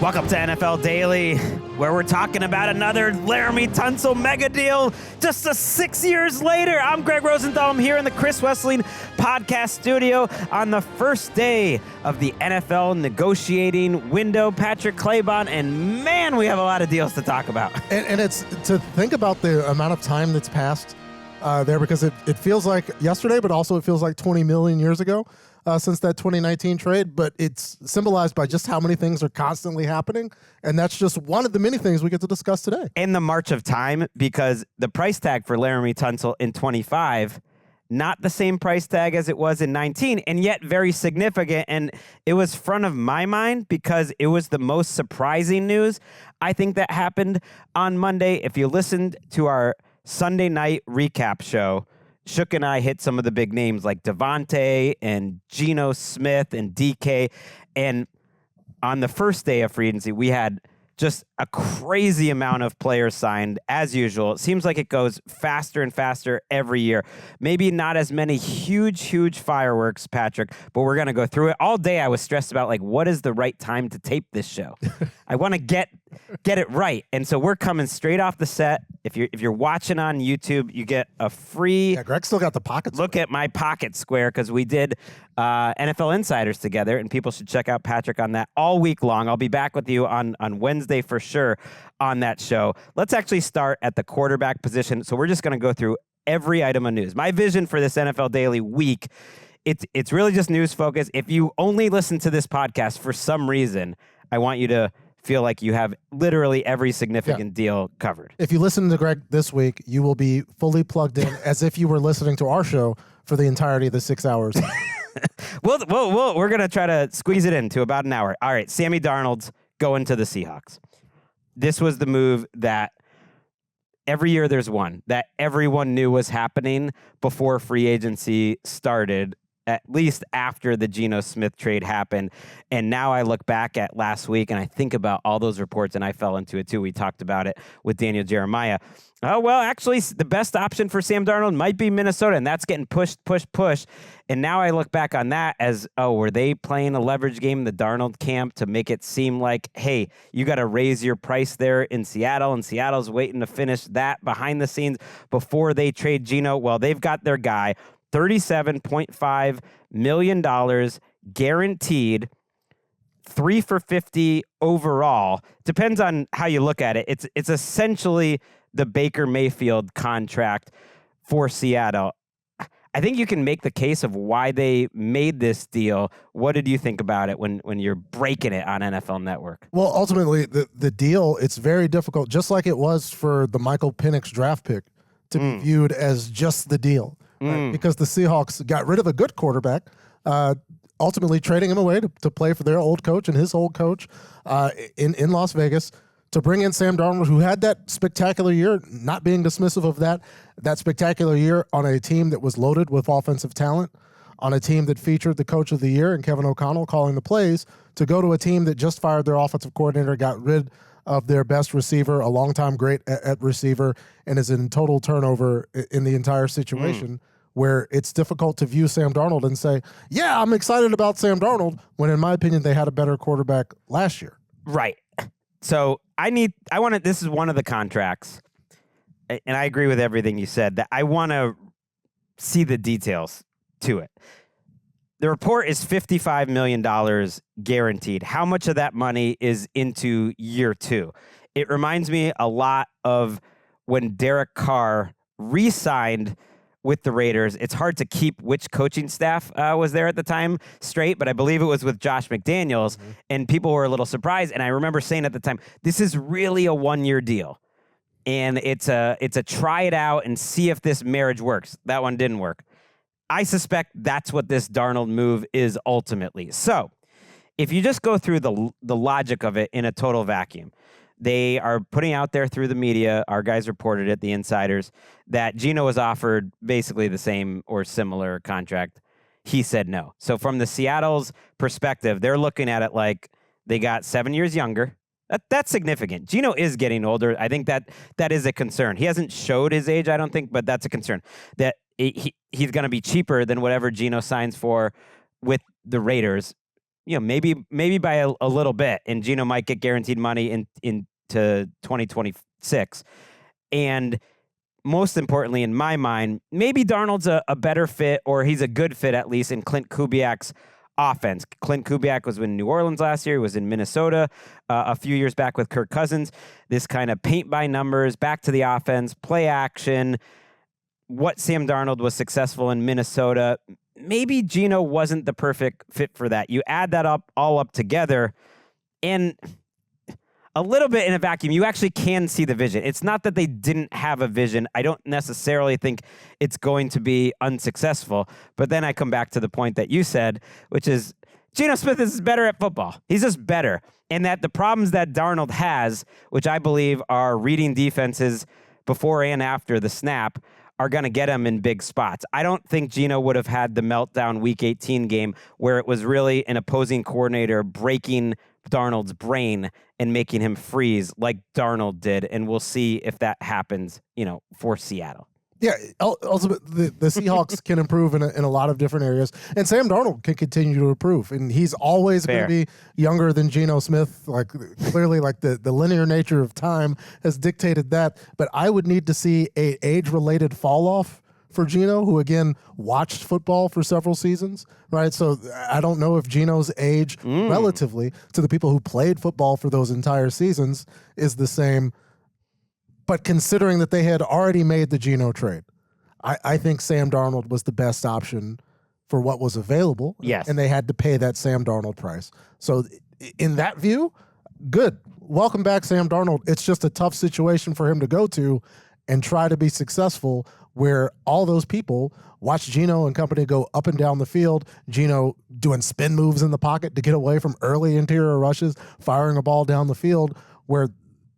Welcome to NFL Daily, where we're talking about another Laremy Tunsil mega deal just 6 years later. I'm Gregg Rosenthal. I'm here in the Chris Wesseling podcast studio on the first day of the NFL negotiating window. Patrick Claybon, and man, we have a lot of deals to talk about. And it's to think about the amount of time that's passed there, because it feels like yesterday, but also it feels like 20 million years ago. Since that 2019 trade, but it's symbolized by just how many things are constantly happening, and that's just one of the many things we get to discuss today. In the march of time, because the price tag for Laremy Tunsil in 25, not the same price tag as it was in 19, and yet very significant, and it was front of my mind because it was the most surprising news, I think, that happened on Monday. If you listened to our Sunday night recap show, Shook and I hit some of the big names like Devontae and Geno Smith and DK. And on the first day of free agency, we had just a crazy amount of players signed, as usual. It seems like it goes faster and faster every year. Maybe not as many huge fireworks, Patrick, but we're going to go through it. All day I was stressed about, like, what is the right time to tape this show? I want to get it right. And so we're coming straight off the set. If you're watching on YouTube, you get a free... Yeah, Greg still got the pocket look square. At my pocket square, because we did NFL Insiders together, and people should check out Patrick on that all week long. I'll be back with you on Wednesday for sure on that show. Let's actually start at the quarterback position. So we're just going to go through every item of news. My vision for this NFL Daily week, it's really just news focused. If you only listen to this podcast for some reason, I want you to feel like you have literally every significant deal covered. If you listen to Greg this week, you will be fully plugged in as if you were listening to our show for the entirety of the 6 hours. We're going to try to squeeze it into about an hour. All right, Sammy Darnold's going to the Seahawks. This was the move that every year there's one that everyone knew was happening before free agency started, at least after the Geno Smith trade happened. And now I look back at last week and I think about all those reports, and I fell into it too. We talked about it with Daniel Jeremiah. Oh, well, actually, the best option for Sam Darnold might be Minnesota, and that's getting pushed. And now I look back on that as, oh, were they playing a leverage game in the Darnold camp to make it seem like, hey, you got to raise your price there in Seattle, and Seattle's waiting to finish that behind the scenes before they trade Geno? Well, they've got their guy, $37.5 million guaranteed, 3 for $50 overall. Depends on how you look at it. It's essentially the Baker Mayfield contract for Seattle. I think you can make the case of why they made this deal. What did you think about it when you're breaking it on NFL Network? Well, ultimately, the deal, it's very difficult, just like it was for the Michael Penix draft pick, to be viewed as just the deal. Right? Because the Seahawks got rid of a good quarterback, ultimately trading him away to play for their old coach and his old coach in Las Vegas, to bring in Sam Darnold, who had that spectacular year, not being dismissive of that spectacular year on a team that was loaded with offensive talent, on a team that featured the coach of the year and Kevin O'Connell calling the plays, to go to a team that just fired their offensive coordinator, got rid of their best receiver, a longtime great at receiver, and is in total turnover in the entire situation, where it's difficult to view Sam Darnold and say, yeah, I'm excited about Sam Darnold, when in my opinion, they had a better quarterback last year. Right. So this is one of the contracts, and I agree with everything you said, that I want to see the details to it. The report is $55 million guaranteed. How much of that money is into year 2? It reminds me a lot of when Derek Carr re-signed with the Raiders. It's hard to keep which coaching staff was there at the time straight, but I believe it was with Josh McDaniels, and people were a little surprised. And I remember saying at the time, this is really a one-year deal, and it's a try it out and see if this marriage works. That one didn't work. I suspect that's what this Darnold move is ultimately. So if you just go through the logic of it in a total vacuum, they are putting out there through the media, our guys reported it, the insiders, that Geno was offered basically the same or similar contract. He said no. So from the Seattle's perspective, they're looking at it like they got 7 years younger. That's significant. Geno is getting older. I think that is a concern. He hasn't showed his age, I don't think, but that's a concern. That he's going to be cheaper than whatever Geno signs for with the Raiders. maybe by a little bit, and Geno might get guaranteed money into 2026. And most importantly, in my mind, maybe Darnold's a better fit, or he's a good fit at least, in Clint Kubiak's offense. Clint Kubiak was in New Orleans last year. He was in Minnesota a few years back with Kirk Cousins. This kind of paint by numbers, back to the offense, play action. What Sam Darnold was successful in Minnesota, maybe Geno wasn't the perfect fit for that. You add that all up together, and a little bit in a vacuum, you actually can see the vision. It's not that they didn't have a vision. I don't necessarily think it's going to be unsuccessful. But then I come back to the point that you said, which is Geno Smith is better at football. He's just better. And that the problems that Darnold has, which I believe are reading defenses before and after the snap, are going to get him in big spots. I don't think Geno would have had the meltdown Week 18 game where it was really an opposing coordinator breaking Darnold's brain and making him freeze like Darnold did. And we'll see if that happens, for Seattle. Yeah, ultimately, the Seahawks can improve in a lot of different areas, and Sam Darnold can continue to improve, and he's always going to be younger than Geno Smith. Like clearly, like the linear nature of time has dictated that. But I would need to see a age-related fall off for Geno, who again watched football for several seasons, right? So I don't know if Geno's age relatively to the people who played football for those entire seasons is the same. But considering that they had already made the Geno trade, I think Sam Darnold was the best option for what was available. Yes. And they had to pay that Sam Darnold price. So in that view, good. Welcome back, Sam Darnold. It's just a tough situation for him to go to and try to be successful, where all those people watch Geno and company go up and down the field, Geno doing spin moves in the pocket to get away from early interior rushes, firing a ball down the field, where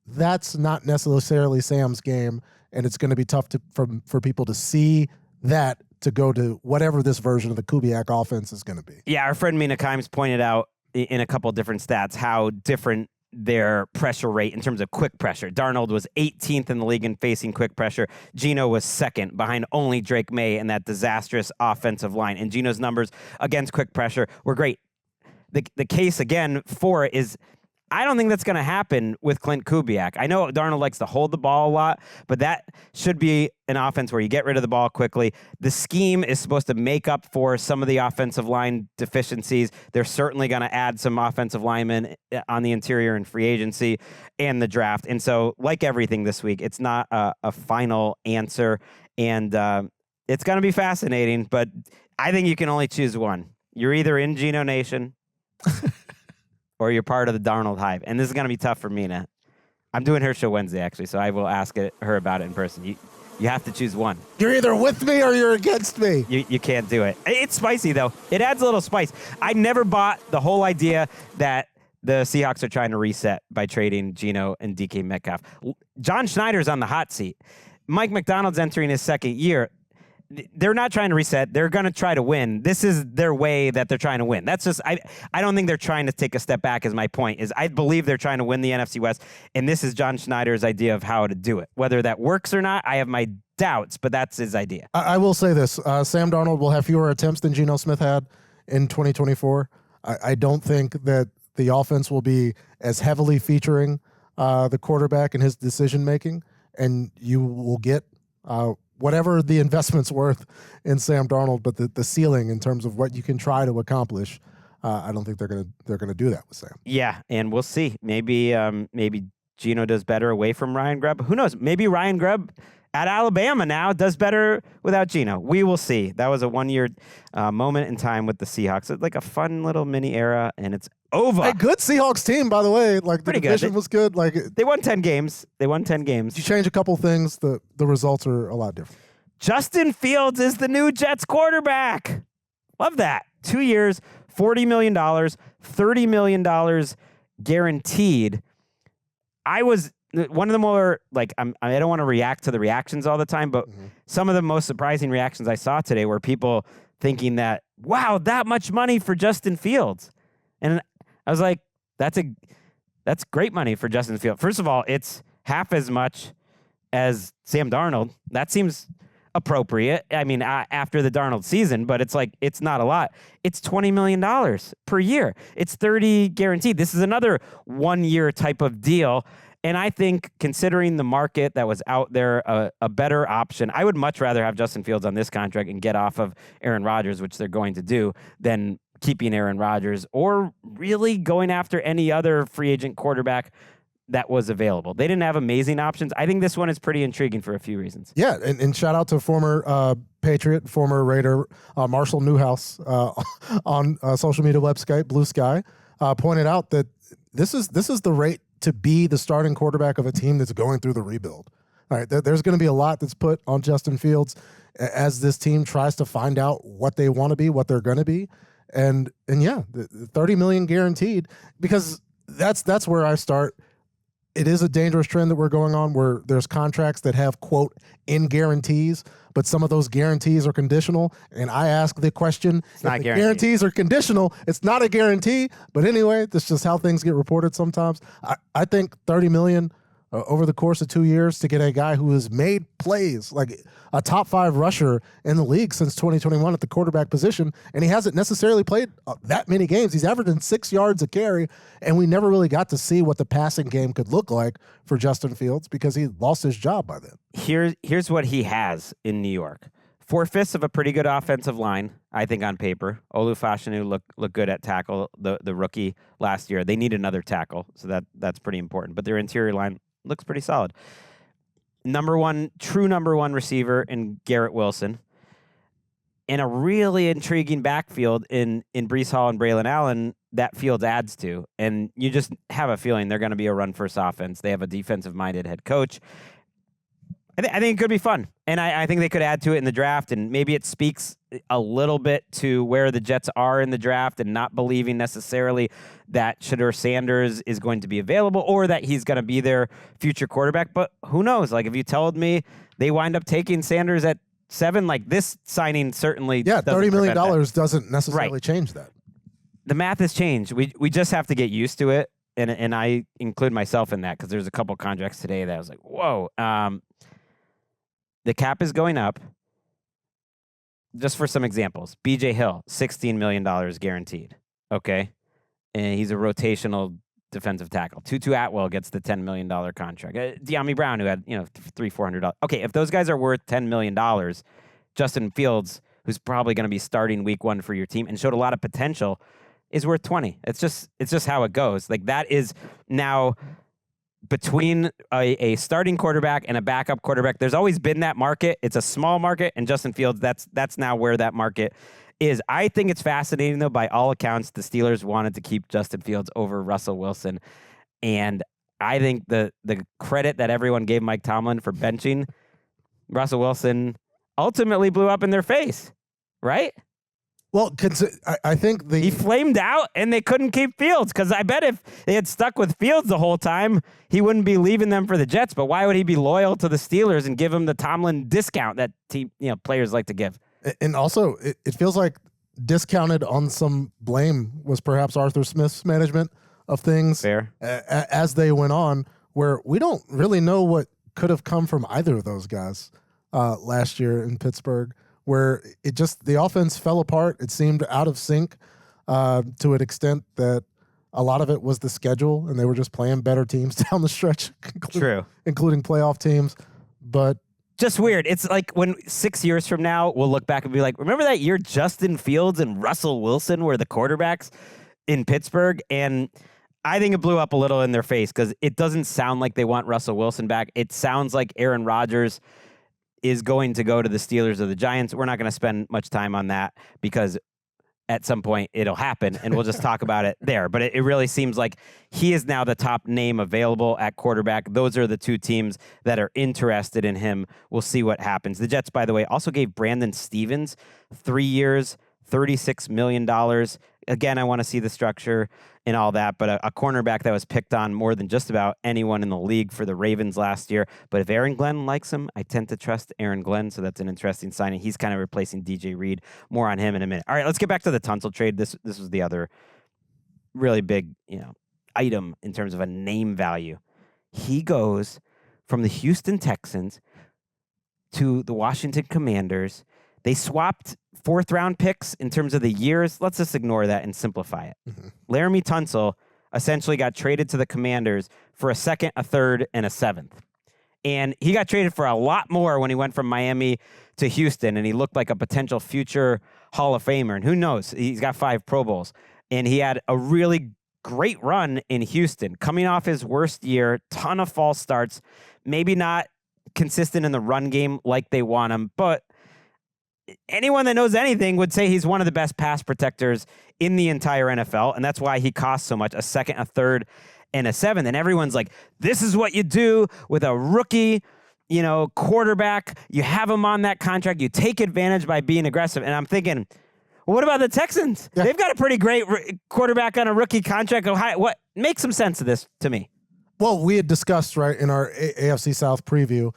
that's not necessarily Sam's game, and it's going to be tough for people to see that to go to whatever this version of the Kubiak offense is going to be. Yeah, our friend Mina Kimes pointed out in a couple of different stats how different their pressure rate in terms of quick pressure. Darnold was 18th in the league in facing quick pressure. Geno was second, behind only Drake May and that disastrous offensive line. And Geno's numbers against quick pressure were great. The case, again, for it is I don't think that's going to happen with Clint Kubiak. I know Darnold likes to hold the ball a lot, but that should be an offense where you get rid of the ball quickly. The scheme is supposed to make up for some of the offensive line deficiencies. They're certainly going to add some offensive linemen on the interior in free agency and the draft. And so, like everything this week, it's not a final answer, and it's going to be fascinating, but I think you can only choose one. You're either in Geno Nation or you're part of the Darnold hype. And this is going to be tough for Mina. I'm doing her show Wednesday, actually, so I will ask her about it in person. You have to choose one. You're either with me or you're against me. You can't do it. It's spicy, though. It adds a little spice. I never bought the whole idea that the Seahawks are trying to reset by trading Geno and DK Metcalf. John Schneider's on the hot seat. Mike McDonald's entering his second year. They're not trying to reset. They're going to try to win. This is their way that they're trying to win. That's just, I don't think they're trying to take a step back, is my point. Is I believe they're trying to win the NFC West, and this is John Schneider's idea of how to do it. Whether that works or not, I have my doubts, but that's his idea. I will say this. Sam Darnold will have fewer attempts than Geno Smith had in 2024. I don't think that the offense will be as heavily featuring the quarterback and his decision-making, and you will get whatever the investment's worth in Sam Darnold, but the ceiling in terms of what you can try to accomplish, I don't think they're gonna do that with Sam. Yeah, and we'll see. Maybe Geno does better away from Ryan Grubb. Who knows? Maybe Ryan Grubb at Alabama now does better without Geno. We will see. That was a one-year moment in time with the Seahawks. It's like a fun little mini era, and it's over. A good Seahawks team, by the way. Like the division was good. Like they won 10 games. You change a couple things, the results are a lot different. Justin Fields is the new Jets quarterback. Love that. 2 years, $40 million, $30 million guaranteed. I was one of the more, like, I don't want to react to the reactions all the time, but some of the most surprising reactions I saw today were people thinking that, wow, that much money for Justin Fields. And I was like, that's great money for Justin Fields. First of all, it's half as much as Sam Darnold. That seems appropriate. I mean, after the Darnold season, but it's like, it's not a lot. It's $20 million per year. It's 30 guaranteed. This is another 1 year type of deal. And I think, considering the market that was out there, a better option, I would much rather have Justin Fields on this contract and get off of Aaron Rodgers, which they're going to do, than keeping Aaron Rodgers or really going after any other free agent quarterback that was available. They didn't have amazing options. I think this one is pretty intriguing for a few reasons. Yeah, and shout out to former Patriot, former Raider, Marshall Newhouse on social media website Blue Sky, pointed out that this is the rate to be the starting quarterback of a team that's going through the rebuild. All right, there's going to be a lot that's put on Justin Fields as this team tries to find out what they want to be, what they're going to be, and yeah, the $30 million guaranteed, because that's where I start. It is a dangerous trend that we're going on where there's contracts that have, quote, in guarantees, but some of those guarantees are conditional. And I ask the question, if the guarantees are conditional, it's not a guarantee. But anyway, that's just how things get reported sometimes. I think $30 million over the course of 2 years to get a guy who has made plays, like a top 5 rusher in the league since 2021 at the quarterback position, and he hasn't necessarily played that many games. He's averaging 6 yards a carry, and we never really got to see what the passing game could look like for Justin Fields because he lost his job by then. Here's what he has in New York. 4/5 of a pretty good offensive line, I think, on paper. Olu Fashanu looked good at tackle, the rookie last year. They need another tackle, so that's pretty important. But their interior line looks pretty solid. True number one receiver in Garrett Wilson. And a really intriguing backfield in Breece Hall and Braylon Allen that Fields adds to. And you just have a feeling they're going to be a run-first offense. They have a defensive-minded head coach. I think it could be fun. And I think they could add to it in the draft. And maybe it speaks a little bit to where the Jets are in the draft and not believing necessarily that Shedeur Sanders is going to be available or that he's going to be their future quarterback. But who knows? Like, if you told me they wind up taking Sanders at 7, like, this signing certainly $30 million doesn't necessarily change that. The math has changed. We just have to get used to it. And I include myself in that because there's a couple contracts today that I was like, whoa. The cap is going up. Just for some examples, B.J. Hill, $16 million guaranteed. Okay. And he's a rotational defensive tackle. Tutu Atwell gets the $10 million contract. De'Ami Brown, who had, $300-$400. Okay. If those guys are worth $10 million, Justin Fields, who's probably going to be starting week 1 for your team and showed a lot of potential, is worth 20. It's just how it goes. Like, that is now between a starting quarterback and a backup quarterback. There's always been that market. It's a small market, and Justin Fields, that's now where that market is. I think it's fascinating, though. By all accounts, the Steelers wanted to keep Justin Fields over Russell Wilson, and I think the credit that everyone gave Mike Tomlin for benching Russell Wilson ultimately blew up in their face, right? Well, I think he flamed out, and they couldn't keep Fields, because I bet if they had stuck with Fields the whole time, he wouldn't be leaving them for the Jets. But why would he be loyal to the Steelers and give him the Tomlin discount that players like to give? And also, it feels like discounted on some blame was perhaps Arthur Smith's management of things. Fair. As they went on, where we don't really know what could have come from either of those guys last year in Pittsburgh, where the offense fell apart. It seemed out of sync to an extent that a lot of it was the schedule, and they were just playing better teams down the stretch, including playoff teams. But just weird. It's like when 6 years from now, we'll look back and be like, remember that year Justin Fields and Russell Wilson were the quarterbacks in Pittsburgh? And I think it blew up a little in their face because it doesn't sound like they want Russell Wilson back. It sounds like Aaron Rodgers is going to go to the Steelers or the Giants. We're not going to spend much time on that because at some point it'll happen and we'll just talk about it there. But it really seems like he is now the top name available at quarterback. Those are the two teams that are interested in him. We'll see what happens. The Jets, by the way, also gave Brandon Stevens 3 years, $36 million. Again, I want to see the structure and all that, but a cornerback that was picked on more than just about anyone in the league for the Ravens last year. But if Aaron Glenn likes him, I tend to trust Aaron Glenn, so that's an interesting signing. He's kind of replacing DJ Reed. More on him in a minute. All right, let's get back to the Tunsil trade. This was the other really big, item in terms of a name value. He goes from the Houston Texans to the Washington Commanders. They swapped 4th-round picks in terms of the years. Let's just ignore that and simplify it. Laremy Tunsil essentially got traded to the Commanders for a 2nd, a 3rd, and a 7th. And he got traded for a lot more when he went from Miami to Houston, and he looked like a potential future Hall of Famer. And who knows? He's got 5 Pro Bowls. And he had a really great run in Houston, coming off his worst year, ton of false starts, maybe not consistent in the run game like they want him, but anyone that knows anything would say he's one of the best pass protectors in the entire NFL, and that's why he costs so much, a 2nd, a 3rd, and a 7th. And everyone's like, this is what you do with a rookie, quarterback. You have him on that contract. You take advantage by being aggressive. And I'm thinking, well, what about the Texans? Yeah. They've got a pretty great quarterback on a rookie contract. What makes some sense of this to me? Well, we had discussed, right, in our AFC South preview,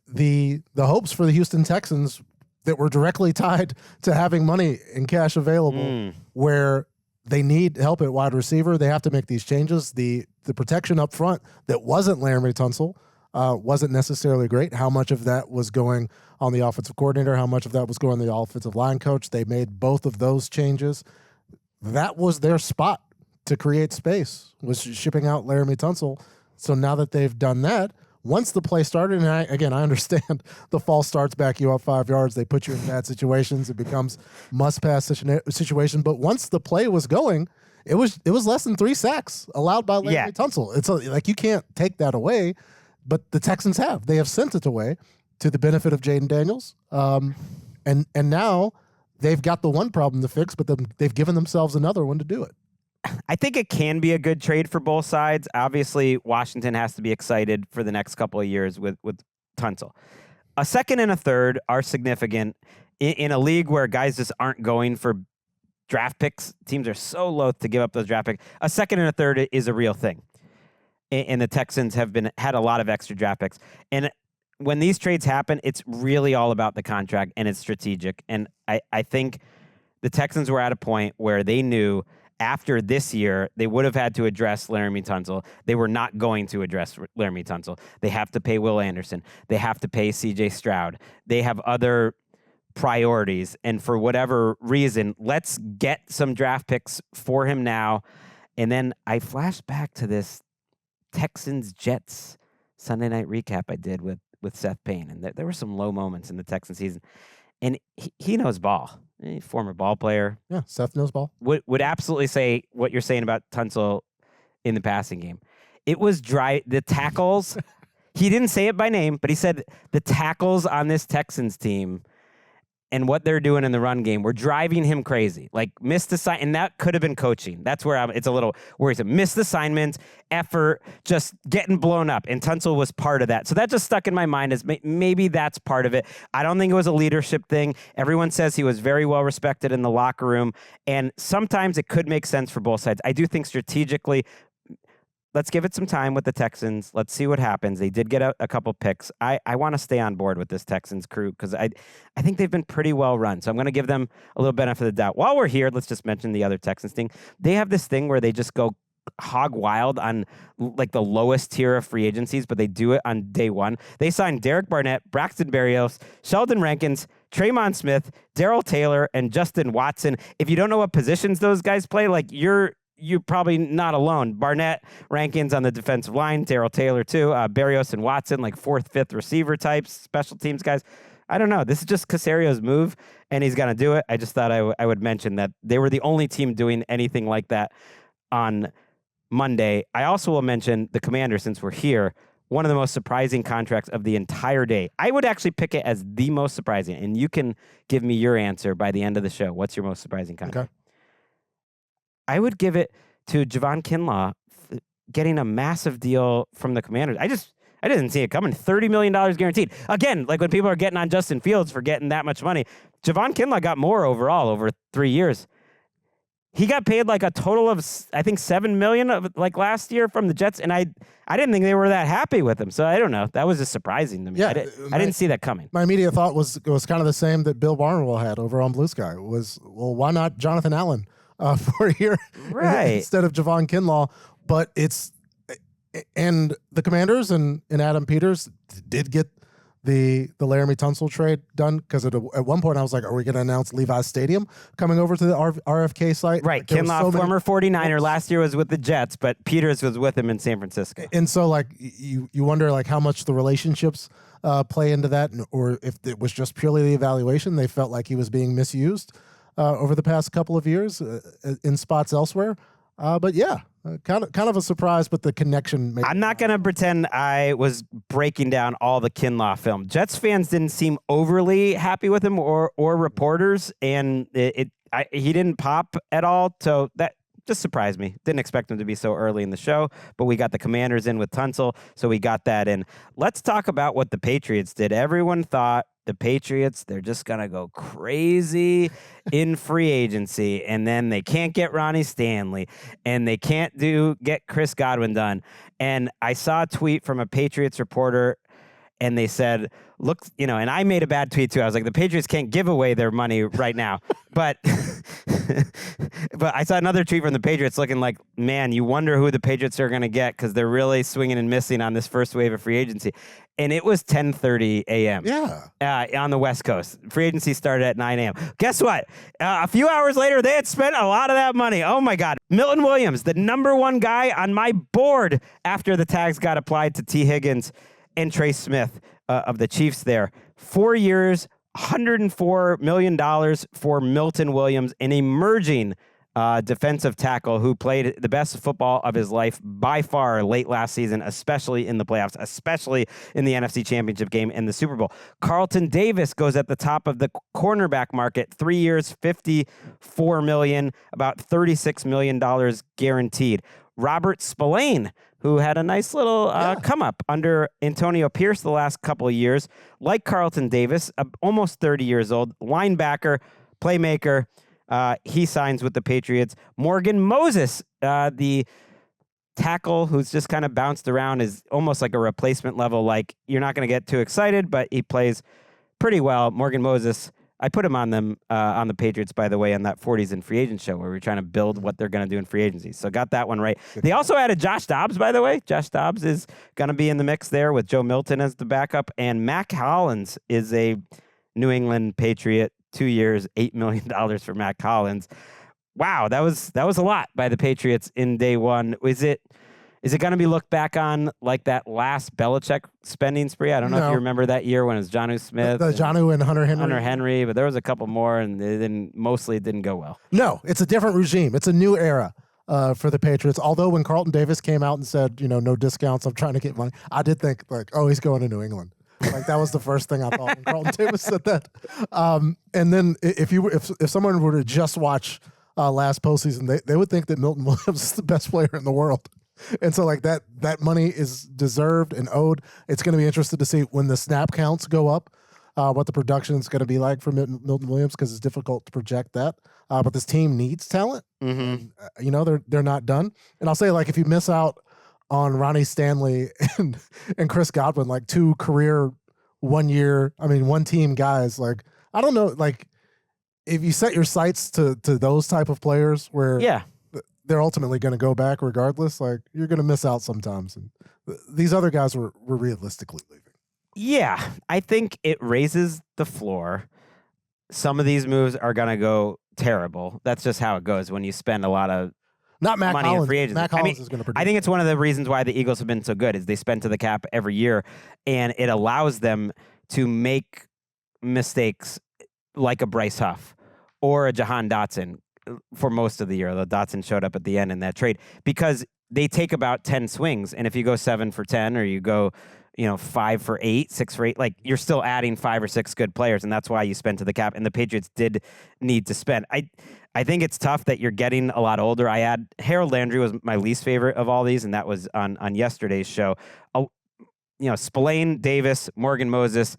the hopes for the Houston Texans that were directly tied to having money and cash available, where they need help at wide receiver. They have to make these changes. The protection up front that wasn't Laremy Tunsil wasn't necessarily great. How much of that was going on the offensive coordinator? How much of that was going on the offensive line coach? They made both of those changes. That was their spot to create space, was shipping out Laremy Tunsil. So now that they've done that, once the play started, and I understand the false starts back you up 5 yards. They put you in bad situations. It becomes must-pass situation. But once the play was going, it was less than 3 sacks allowed by Laremy Tunsil. It's like you can't take that away, but the Texans have. They have sent it away to the benefit of Jaden Daniels. And now they've got the one problem to fix, but they've given themselves another one to do it. I think it can be a good trade for both sides. Obviously, Washington has to be excited for the next couple of years with Tunsil. A 2nd and a 3rd are significant in a league where guys just aren't going for draft picks. Teams are so loath to give up those draft picks. A 2nd and a 3rd is a real thing. And the Texans have had a lot of extra draft picks. And when these trades happen, it's really all about the contract, and it's strategic. And I think the Texans were at a point where they knew after this year, they would have had to address Laremy Tunsil. They were not going to address Laremy Tunsil. They have to pay Will Anderson. They have to pay C.J. Stroud. They have other priorities. And for whatever reason, let's get some draft picks for him now. And then I flashed back to this Texans-Jets Sunday night recap I did with Seth Payne. And there were some low moments in the Texans season. And he knows ball. Former ball player. Yeah, Seth knows ball. Would absolutely say what you're saying about Tunsil in the passing game. It was dry. The tackles, he didn't say it by name, but he said the tackles on this Texans team and what they're doing in the run game were driving him crazy. Like missed assignment, and that could have been coaching. That's where it's a little worrisome. Missed assignments, effort, just getting blown up, and Tunsil was part of that. So that just stuck in my mind as maybe that's part of it. I don't think it was a leadership thing. Everyone says he was very well respected in the locker room, and sometimes it could make sense for both sides. I do think strategically, let's give it some time with the Texans. Let's see what happens. They did get a couple picks. I want to stay on board with this Texans crew because I think they've been pretty well run. So I'm going to give them a little benefit of the doubt. While we're here, let's just mention the other Texans thing. They have this thing where they just go hog wild on like the lowest tier of free agencies, but they do it on day one. They signed Derek Barnett, Braxton Berrios, Sheldon Rankins, Traymon Smith, Darrell Taylor, and Justin Watson. If you don't know what positions those guys play, like you're probably not alone. Barnett, Rankins on the defensive line, Darrell Taylor too, Berrios and Watson, like 4th, 5th receiver types, special teams guys. I don't know. This is just Casario's move, and he's going to do it. I just thought I would mention that they were the only team doing anything like that on Monday. I also will mention the Commanders, since we're here, one of the most surprising contracts of the entire day. I would actually pick it as the most surprising, and you can give me your answer by the end of the show. What's your most surprising contract? Okay. I would give it to Javon Kinlaw getting a massive deal from the Commanders. I didn't see it coming. $30 million guaranteed. Again, like when people are getting on Justin Fields for getting that much money, Javon Kinlaw got more overall over 3 years. He got paid like a total of, I think, $7 million of like last year from the Jets, and I didn't think they were that happy with him. So I don't know. That was just surprising to me. Yeah, I didn't see that coming. My immediate thought was kind of the same that Bill Barnwell had over on Blue Sky. Was, well, why not Jonathan Allen for a year instead of Javon Kinlaw? But and the Commanders and Adam Peters did get the Laremy Tunsil trade done? Because at one point I was like, are we going to announce Levi's Stadium coming over to the RFK site? Right. Like, Kinlaw, former 49er, last year was with the Jets, but Peters was with him in San Francisco. And so, like, you wonder, like, how much the relationships play into that, or if it was just purely the evaluation. They felt like he was being misused over the past couple of years in spots elsewhere. But yeah, kind of a surprise, but the connection. I'm not going to pretend I was breaking down all the Kinlaw film. Jets fans didn't seem overly happy with him, or reporters, and he didn't pop at all. So that just surprised me. Didn't expect him to be so early in the show, but we got the Commanders in with Tunsil, so we got that in. Let's talk about what the Patriots did. Everyone thought the Patriots, they're just going to go crazy in free agency, and then they can't get Ronnie Stanley, and they can't get Chris Godwin done. And I saw a tweet from a Patriots reporter, and they said, look, and I made a bad tweet too. I was like, the Patriots can't give away their money right now. But but I saw another tweet from the Patriots looking like, man, you wonder who the Patriots are going to get because they're really swinging and missing on this first wave of free agency. And it was 10:30 a.m. On the West Coast. Free agency started at 9 a.m. Guess what? A few hours later, they had spent a lot of that money. Oh, my God. Milton Williams, the number one guy on my board after the tags got applied to T. Higgins and Trey Smith of the Chiefs there. 4 years, $104 million for Milton Williams, an emerging defensive tackle who played the best football of his life by far late last season, especially in the playoffs, especially in the NFC Championship game and the Super Bowl. Carlton Davis goes at the top of the cornerback market, 3 years, $54 million, about $36 million guaranteed. Robert Spillane, who had a nice little come up under Antonio Pierce the last couple of years, like Carlton Davis, almost 30 years old, linebacker, playmaker. He signs with the Patriots. Morgan Moses, the tackle who's just kind of bounced around, is almost like a replacement level. Like, you're not going to get too excited, but he plays pretty well. Morgan Moses, I put him on the Patriots, by the way, on that 40s and free agent show where we're trying to build what they're going to do in free agency. So got that one right. They also added Josh Dobbs, by the way. Josh Dobbs is going to be in the mix there with Joe Milton as the backup. And Mack Hollins is a New England Patriot. 2 years, $8 million for Mack Hollins. Wow, that was a lot by the Patriots in day one. Is it going to be looked back on like that last Belichick spending spree? I don't know if you remember that year when it was Jonnu Smith. Jonnu and Hunter Henry. Hunter Henry, but there was a couple more, and mostly it didn't go well. No, it's a different regime. It's a new era for the Patriots. Although when Carlton Davis came out and said, no discounts, I'm trying to get money, I did think, like, oh, he's going to New England. Like, that was the first thing I thought when Carlton Davis said that. And then if someone were to just watch last postseason, they would think that Milton Williams is the best player in the world. And so, like, that money is deserved and owed. It's going to be interesting to see when the snap counts go up, what the production is going to be like for Milton Williams, because it's difficult to project that. But this team needs talent. Mm-hmm. And, they're not done. And I'll say, like, if you miss out on Ronnie Stanley and Chris Godwin, like two career one team guys, like, I don't know, like, if you set your sights to those type of players where they're ultimately going to go back regardless, like, you're going to miss out sometimes. And these other guys were realistically leaving. Yeah, I think it raises the floor. Some of these moves are going to go terrible. That's just how it goes when you spend a lot of Not Mack money Hollins. in free agency. Mack Hollins is going to produce. I think it's one of the reasons why the Eagles have been so good is they spend to the cap every year, and it allows them to make mistakes like a Bryce Huff or a Jahan Dotson for most of the year, though Dotson showed up at the end in that trade, because they take about 10 swings, and if you go 7 for 10 or you go 5 for 8, 6 for 8, like, you're still adding 5 or 6 good players, and that's why you spend to the cap, and the Patriots did need to spend. I think it's tough that you're getting a lot older. Harold Landry was my least favorite of all these, and that was on yesterday's show. Spillane, Davis, Morgan Moses,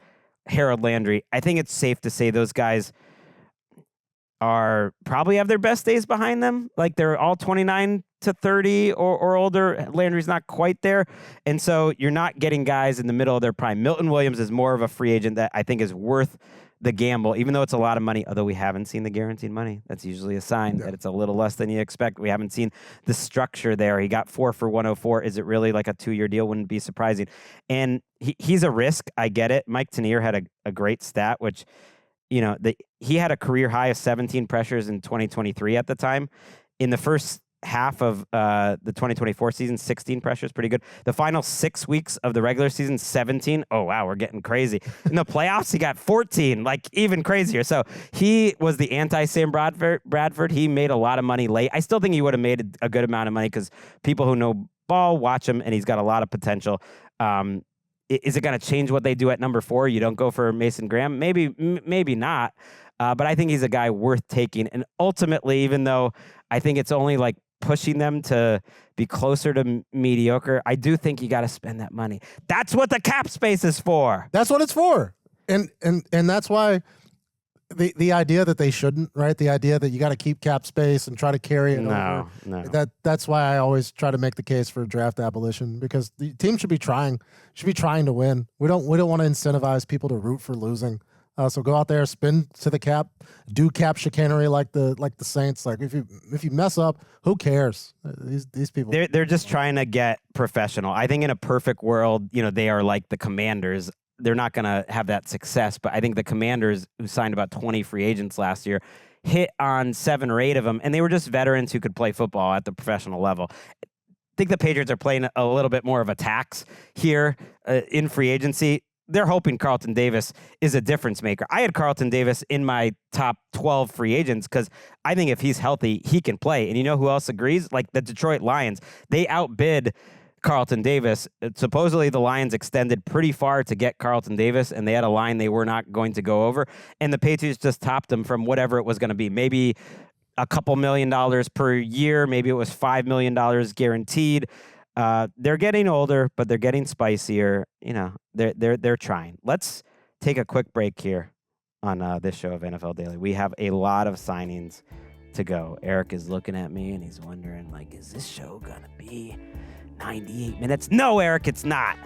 Harold Landry. I think it's safe to say those guys probably have their best days behind them. Like, they're all 29 to 30 or older. Landry's not quite there. And so you're not getting guys in the middle of their prime. Milton Williams is more of a free agent that I think is worth the gamble, even though it's a lot of money, although we haven't seen the guaranteed money. That's usually a sign that it's a little less than you expect. We haven't seen the structure there. He got 4 for 104. Is it really like a 2-year deal? Wouldn't be surprising. And he's a risk. I get it. Mike Tanier had a great stat, which, he had a career high of 17 pressures in 2023 at the time. In the first half of the 2024 season, 16 pressures, pretty good. The final 6 weeks of the regular season, 17. Oh, wow, we're getting crazy. In the playoffs, he got 14, like even crazier. So he was the anti-Sam Bradford. He made a lot of money late. I still think he would have made a good amount of money because people who know ball watch him, and he's got a lot of potential. Is it going to change what they do at number 4? You don't go for Mason Graham? Maybe not. But I think he's a guy worth taking. And ultimately, even though I think it's only like pushing them to be closer to mediocre, I do think you got to spend that money. That's what the cap space is for. That's what it's for. And that's why the idea that they shouldn't, right? The idea that you got to keep cap space and try to carry it over. No. That's why I always try to make the case for draft abolition, because the team should be trying to win. We don't want to incentivize people to root for losing. So go out there, spin to the cap, do cap chicanery like the Saints. Like if you mess up, who cares? These people. They're just trying to get professional. I think in a perfect world, they are like the Commanders. They're not going to have that success, but I think the Commanders, who signed about 20 free agents last year, hit on 7 or 8 of them, and they were just veterans who could play football at the professional level. I think the Patriots are playing a little bit more of a tax here in free agency. They're hoping Carlton Davis is a difference maker. I had Carlton Davis in my top 12 free agents because I think if he's healthy, he can play. And you know who else agrees? Like the Detroit Lions. They outbid Carlton Davis. Supposedly the Lions extended pretty far to get Carlton Davis, and they had a line they were not going to go over. And the Patriots just topped them from whatever it was going to be. Maybe a couple $1 million per year. Maybe it was $5 million guaranteed. They're getting older, but they're getting spicier. They're trying. Let's take a quick break here on this show of NFL Daily. We have a lot of signings to go. Eric is looking at me and he's wondering, like, is this show gonna be 98 minutes? No, Eric, it's not.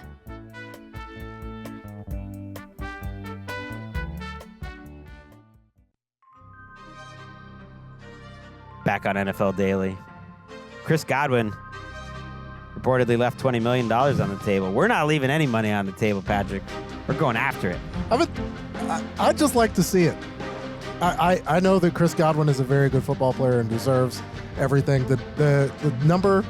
Back on NFL Daily. Chris Godwin reportedly left $20 million on the table. We're not leaving any money on the table, Patrick. We're going after it. I'd just like to see it. I know that Chris Godwin is a very good football player and deserves everything. The number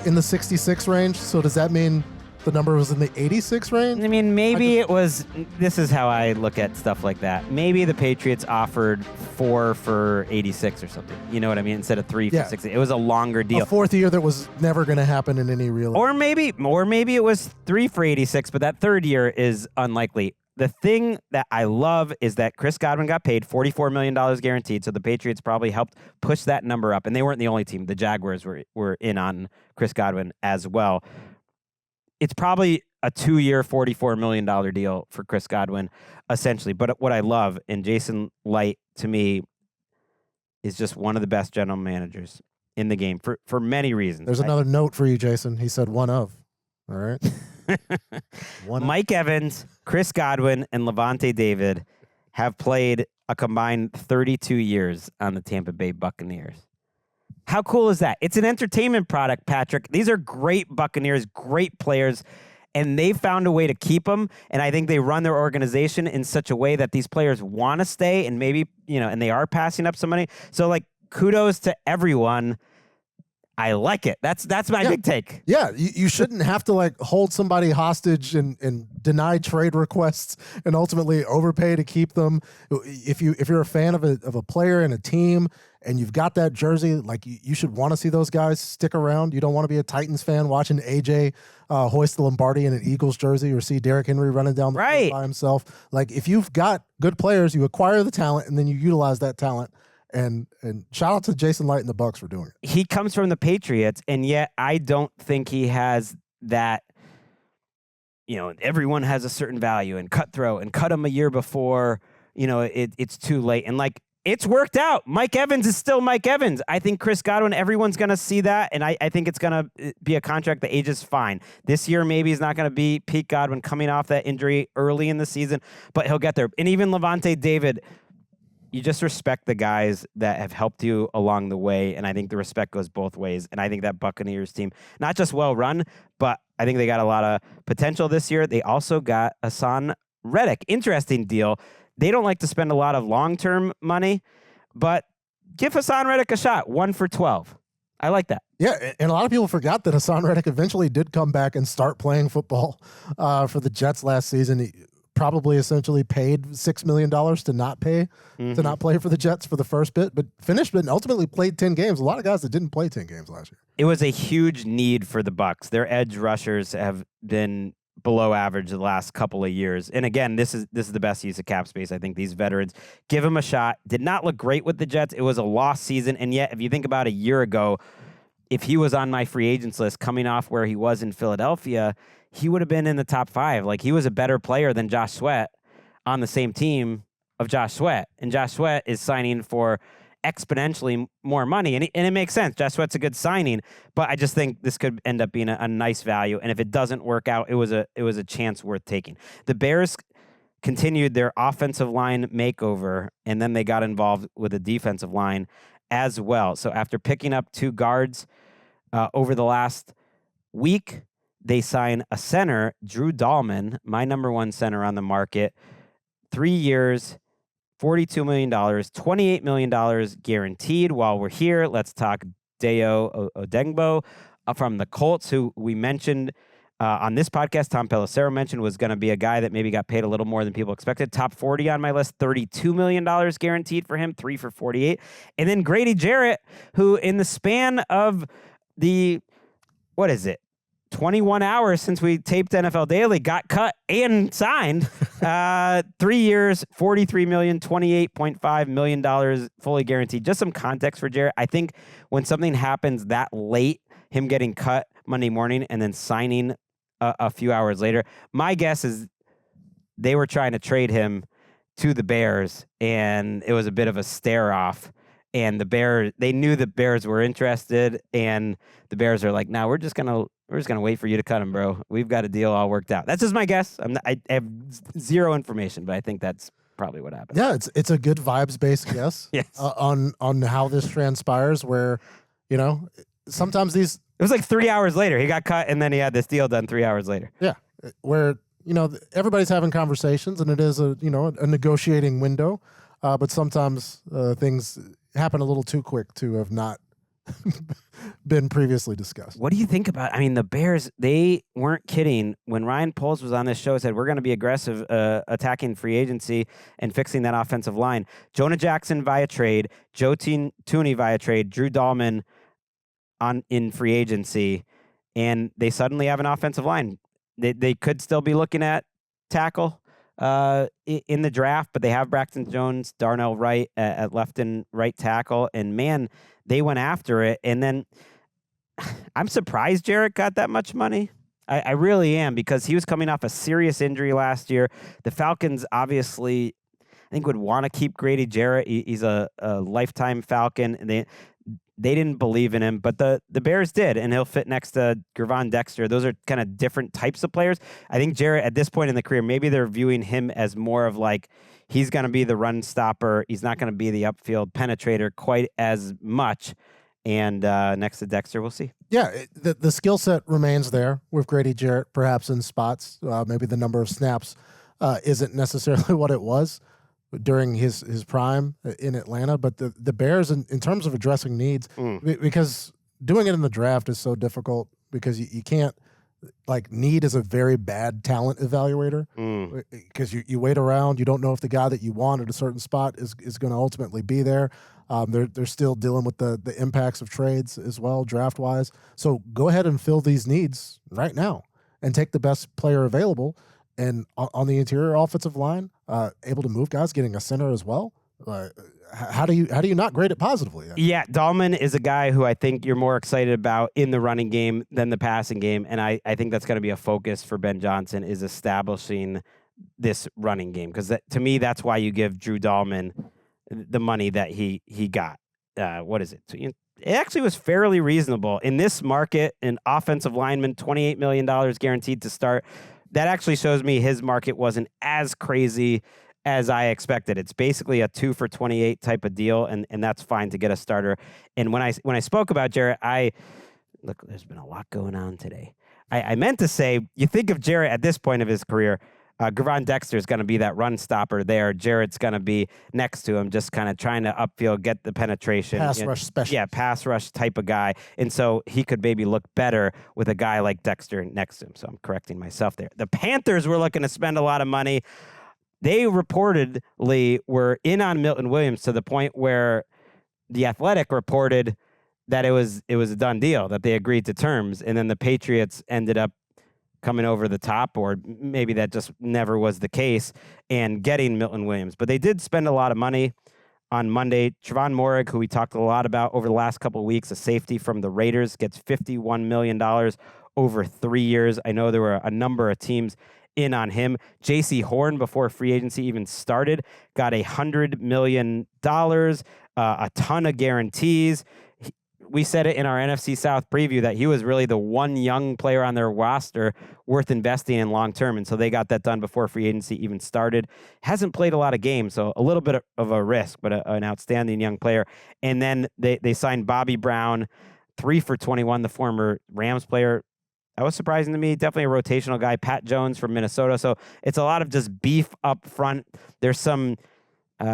in the 66 range, so does that mean the number was in the 86 range? I mean, maybe it was. This is how I look at stuff like that. Maybe the Patriots offered 4 for 86 or something. You know what I mean? Instead of 3 for 60. It was a longer deal. A 4th year that was never going to happen in any real. Or maybe it was 3 for 86, but that 3rd year is unlikely. The thing that I love is that Chris Godwin got paid $44 million guaranteed, so the Patriots probably helped push that number up. And they weren't the only team. The Jaguars were in on Chris Godwin as well. It's probably a 2-year, $44 million deal for Chris Godwin, essentially. But what I love, and Jason Light, to me, is just one of the best general managers in the game for many reasons. There's another note for you, Jason. He said one of. All right. Mike Evans, Chris Godwin, and Levante David have played a combined 32 years on the Tampa Bay Buccaneers. How cool is that? It's an entertainment product, Patrick. These are great Buccaneers, great players, and they found a way to keep them. And I think they run their organization in such a way that these players want to stay, and maybe, and they are passing up some money. So, like, kudos to everyone. I like it. That's my big take. Yeah, you shouldn't have to like hold somebody hostage and deny trade requests and ultimately overpay to keep them. If you're a fan of a player and a team and you've got that jersey, like you should want to see those guys stick around. You don't want to be a Titans fan watching AJ hoist the Lombardi in an Eagles jersey or see Derrick Henry running down the field by himself. Like if you've got good players, you acquire the talent and then you utilize that talent. And shout out to Jason Light and the Bucs for doing it. He comes from the Patriots, and yet I don't think he has that, everyone has a certain value and cutthroat and cut him a year before, it's too late. And like it's worked out. Mike Evans is still Mike Evans. I think Chris Godwin, everyone's going to see that, and I think it's going to be a contract that ages fine. This year, maybe he's not going to be peak Godwin coming off that injury early in the season, but he'll get there. And even Levante David, you just respect the guys that have helped you along the way, and I think the respect goes both ways. And I think that Buccaneers team, not just well run, but I think they got a lot of potential this year. They also got Hassan Reddick. Interesting deal. They don't like to spend a lot of long-term money, but give Hassan Reddick a shot. 1 for 12. I like that. Yeah, and a lot of people forgot that Hassan Reddick eventually did come back and start playing football for the Jets last season. He probably essentially paid $6 million to not play for the Jets for the first bit, but finished and ultimately played 10 games. A lot of guys that didn't play 10 games last year. It was a huge need for the Bucs. Their edge rushers have been below average the last couple of years. And again, this is the best use of cap space. I think these veterans give him a shot. Did not look great with the Jets. It was a lost season. And yet, if you think about a year ago, if he was on my free agents list coming off where he was in Philadelphia, he would have been in the top 5. Like, he was a better player than Josh Sweat on the same team of Josh Sweat. And Josh Sweat is signing for exponentially more money. And it makes sense. Josh Sweat's a good signing, but I just think this could end up being a nice value. And if it doesn't work out, it was a chance worth taking. The Bears continued their offensive line makeover, and then they got involved with the defensive line as well. So after picking up 2 guards over the last week, they sign a center, Drew Dahlman, my number 1 center on the market, 3 years, $42 million, $28 million guaranteed. While we're here, let's talk Dayo Odengbo from the Colts, who we mentioned on this podcast. Tom Pelissero mentioned was going to be a guy that maybe got paid a little more than people expected. Top 40 on my list, $32 million guaranteed for him, 3 for 48. And then Grady Jarrett, who in the span of the, 21 hours since we taped NFL Daily, got cut and signed. 3 years, $43 million, $28.5 million fully guaranteed. Just some context for Jarrett. I think when something happens that late, him getting cut Monday morning and then signing a few hours later, my guess is they were trying to trade him to the Bears, and it was a bit of a stare-off. And they knew the Bears were interested, and the Bears are like, "No, we're just gonna wait for you to cut him, bro. We've got a deal all worked out." That's just my guess. I have zero information, but I think that's probably what happened. Yeah, it's a good vibes-based guess. Yes. On how this transpires, where sometimes these. It was like 3 hours later he got cut, and then he had this deal done 3 hours later. Yeah, where everybody's having conversations, and it is a negotiating window, but sometimes things happen a little too quick to have not been previously discussed. What do you think about? I mean, the Bears, they weren't kidding when Ryan Poles was on this show. Said we're going to be aggressive, attacking free agency and fixing that offensive line. Jonah Jackson via trade, Joe Tooney via trade, Drew Dahlman in free agency, and they suddenly have an offensive line. They could still be looking at tackle in the draft, but they have Braxton Jones, Darnell Wright at left and right tackle, and man, they went after it. And then I'm surprised Jarrett got that much money. I really am, because he was coming off a serious injury last year. The Falcons obviously, I think, would want to keep Grady Jarrett. He's a lifetime Falcon, and they didn't believe in him, but the Bears did, and he'll fit next to Gervon Dexter. Those are kind of different types of players. I think Jarrett, at this point in the career, maybe they're viewing him as more of like, he's going to be the run stopper. He's not going to be the upfield penetrator quite as much. And next to Dexter, we'll see. Yeah, the skill set remains there with Grady Jarrett, perhaps in spots. Maybe the number of snaps isn't necessarily what it was during his prime in Atlanta, but the Bears, in terms of addressing needs, because doing it in the draft is so difficult, because you can't, like, need is a very bad talent evaluator, because you wait around, you don't know if the guy that you want at a certain spot is going to ultimately be there. They're still dealing with the impacts of trades as well, draft wise. So go ahead and fill these needs right now and take the best player available. And on the interior offensive line, able to move guys, getting a center as well. How do you not grade it positively? Yeah, Dahlman is a guy who I think you're more excited about in the running game than the passing game, and I think that's going to be a focus for Ben Johnson, is establishing this running game, because to me that's why you give Drew Dahlman the money that he got. What is it? So, it actually was fairly reasonable in this market. An offensive lineman, $28 million guaranteed to start. That actually shows me his market wasn't as crazy as I expected. It's basically a 2 for $28 type of deal, and that's fine to get a starter. And when I spoke about Jarrett, look, there's been a lot going on today. I meant to say, you think of Jarrett at this point of his career, Gravon Dexter is going to be that run stopper there. Jarrett's going to be next to him, just kind of trying to upfield, get the penetration. Pass rush special. Yeah, pass rush type of guy. And so he could maybe look better with a guy like Dexter next to him. So I'm correcting myself there. The Panthers were looking to spend a lot of money. They reportedly were in on Milton Williams to the point where The Athletic reported that it was a done deal, that they agreed to terms. And then the Patriots ended up coming over the top, or maybe that just never was the case, and getting Milton Williams. But they did spend a lot of money on Monday. Trevon Moehrig, who we talked a lot about over the last couple of weeks, a safety from the Raiders, gets $51 million over 3 years. I know there were a number of teams in on him. J.C. Horn, before free agency even started, got $100 million, a ton of guarantees. We said it in our NFC South preview that he was really the one young player on their roster worth investing in long term, and so they got that done before free agency even started. Hasn't played a lot of games, so a little bit of a risk, but an outstanding young player. And then they signed Bobby Brown, 3 for $21, the former Rams player. That was surprising to me. Definitely a rotational guy. Pat Jones from Minnesota. So it's a lot of just beef up front. There's some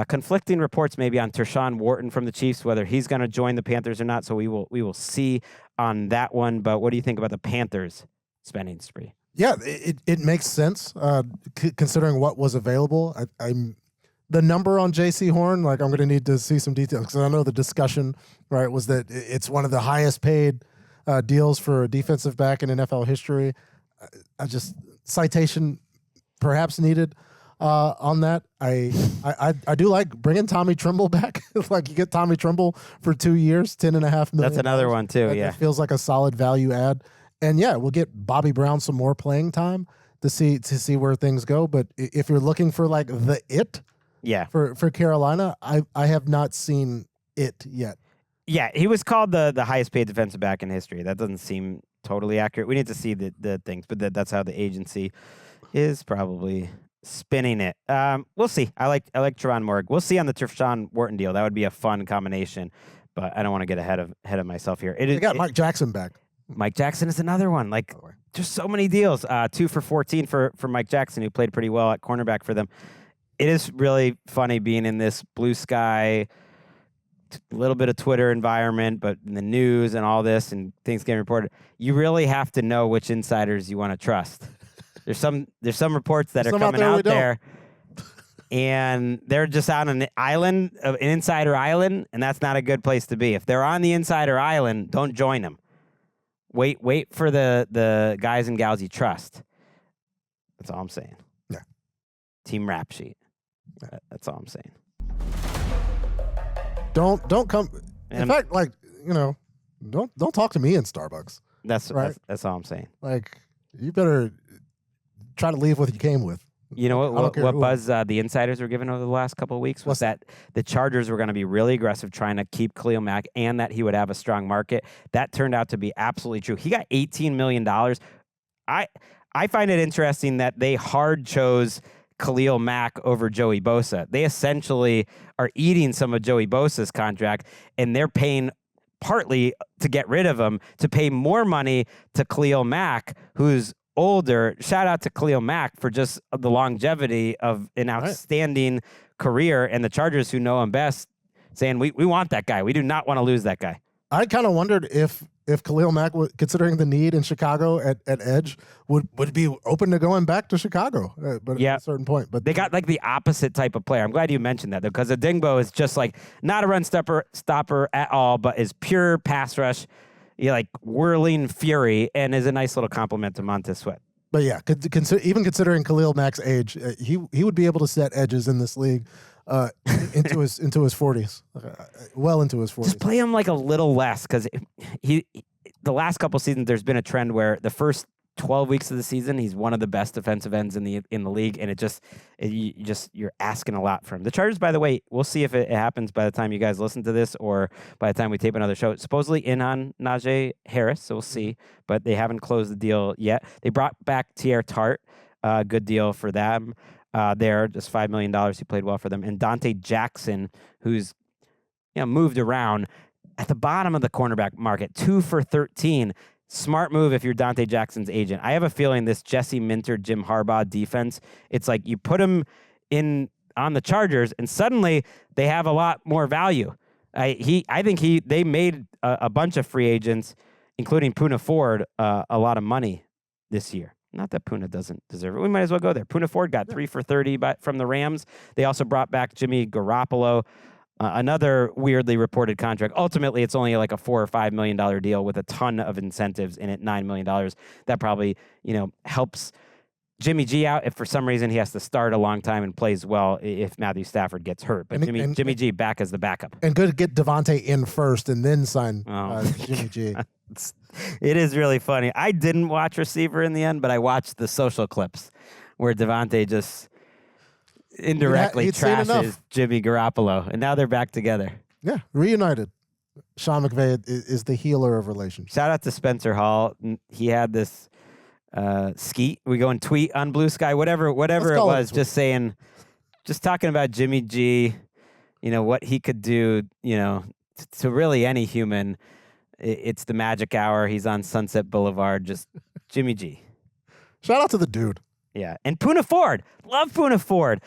conflicting reports maybe on Tershawn Wharton from the Chiefs, whether he's going to join the Panthers or not. So we will see on that one. But what do you think about the Panthers spending spree? Yeah, it makes sense considering what was available. I'm the number on J.C. Horn. Like, I'm going to need to see some details because I know the discussion, right, was that it's one of the highest paid deals for a defensive back in NFL history. I just citation perhaps needed on that. I do like bringing Tommy Tremble back. Like, you get Tommy Tremble for 2 years, $10.5 million. That's another one too. It feels like a solid value add. And yeah, we'll get Bobby Brown some more playing time to see where things go. But if you're looking for like for Carolina, I have not seen it yet. Yeah, he was called the highest paid defensive back in history. That doesn't seem totally accurate. We need to see the things, but that's how the agency is probably spinning it. We'll see. I like Trevon Moehrig. We'll see on the Tershawn Wharton deal. That would be a fun combination, but I don't want to get ahead of myself here. They got Mike Jackson back. Mike Jackson is another one. Like, just so many deals. 2 for 14 for Mike Jackson, who played pretty well at cornerback for them. It is really funny being in this blue sky, a little bit of Twitter environment, but in the news and all this and things getting reported. You really have to know which insiders you want to trust. There's some reports that are coming out there, and they're just on an island, an insider island, and that's not a good place to be. If they're on the insider island, don't join them. Wait for the guys and gals you trust. That's all I'm saying. Yeah. Team rap sheet. That's all I'm saying. Don't come. In fact, like, don't talk to me in Starbucks. That's right. That's all I'm saying. Like, you better try to leave what you came with. You know what buzz the insiders were given over the last couple of weeks was that the Chargers were going to be really aggressive trying to keep Khalil Mack and that he would have a strong market. That turned out to be absolutely true. He got $18 million. I find it interesting that they hard chose Khalil Mack over Joey Bosa. They essentially are eating some of Joey Bosa's contract, and they're paying partly to get rid of him to pay more money to Khalil Mack, who's older. Shout out to Khalil Mack for just the longevity of an outstanding career, and the Chargers, who know him best, saying we want that guy. We do not want to lose that guy. I kind of wondered if Khalil Mack, considering the need in Chicago at edge, would be open to going back to Chicago, but at a certain point. But they got like the opposite type of player. I'm glad you mentioned that, because Adingbo is just like not a run stopper at all, but is pure pass rush, like whirling fury, and is a nice little compliment to Montez Sweat. But yeah, even considering Khalil Mack's age, he would be able to set edges in this league into his 40s, well into his 40s. Just play him like a little less, because the last couple seasons there's been a trend where the first 12 weeks of the season, he's one of the best defensive ends in the league, and you're asking a lot from him. The Chargers, by the way, we'll see if it happens by the time you guys listen to this or by the time we tape another show. It's supposedly in on Najee Harris, so we'll see, but they haven't closed the deal yet. They brought back Tier Tart, good deal for them. There, just $5 million. He played well for them, and Dante Jackson, who's moved around at the bottom of the cornerback market, 2 for 13. Smart move if you're Dante Jackson's agent. I have a feeling this Jesse Minter, Jim Harbaugh defense, it's like you put him in on the Chargers and suddenly they have a lot more value. I think they made a bunch of free agents, including Poona Ford, a lot of money this year. Not that Poona doesn't deserve it. We might as well go there. Poona Ford got 3 for 30 from the Rams. They also brought back Jimmy Garoppolo. Another weirdly reported contract. Ultimately, it's only like a $4 or $5 million deal with a ton of incentives in it, $9 million. That probably, helps Jimmy G out if for some reason he has to start a long time and plays well if Matthew Stafford gets hurt. But Jimmy G back as the backup. And good to get Devontae in first and then sign Jimmy G. It is really funny. I didn't watch receiver in the end, but I watched the social clips where Devontae just indirectly trashes Jimmy Garoppolo, and now they're back together. Yeah, reunited. Sean McVay is the healer of relationships. Shout out to Spencer Hall. He had this skeet. We go and tweet on Blue Sky, whatever it was, just talking about Jimmy G, what he could do, to really any human. It's the magic hour. He's on Sunset Boulevard, just Jimmy G. Shout out to the dude. Yeah, and Poona Ford. Love Poona Ford.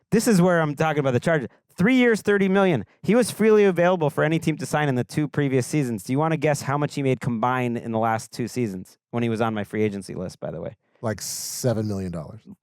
This is where I'm talking about the Chargers. 3 years, $30 million. He was freely available for any team to sign in the 2 previous seasons. Do you want to guess how much he made combined in the last 2 seasons when he was on my free agency list, by the way? Like $7 million.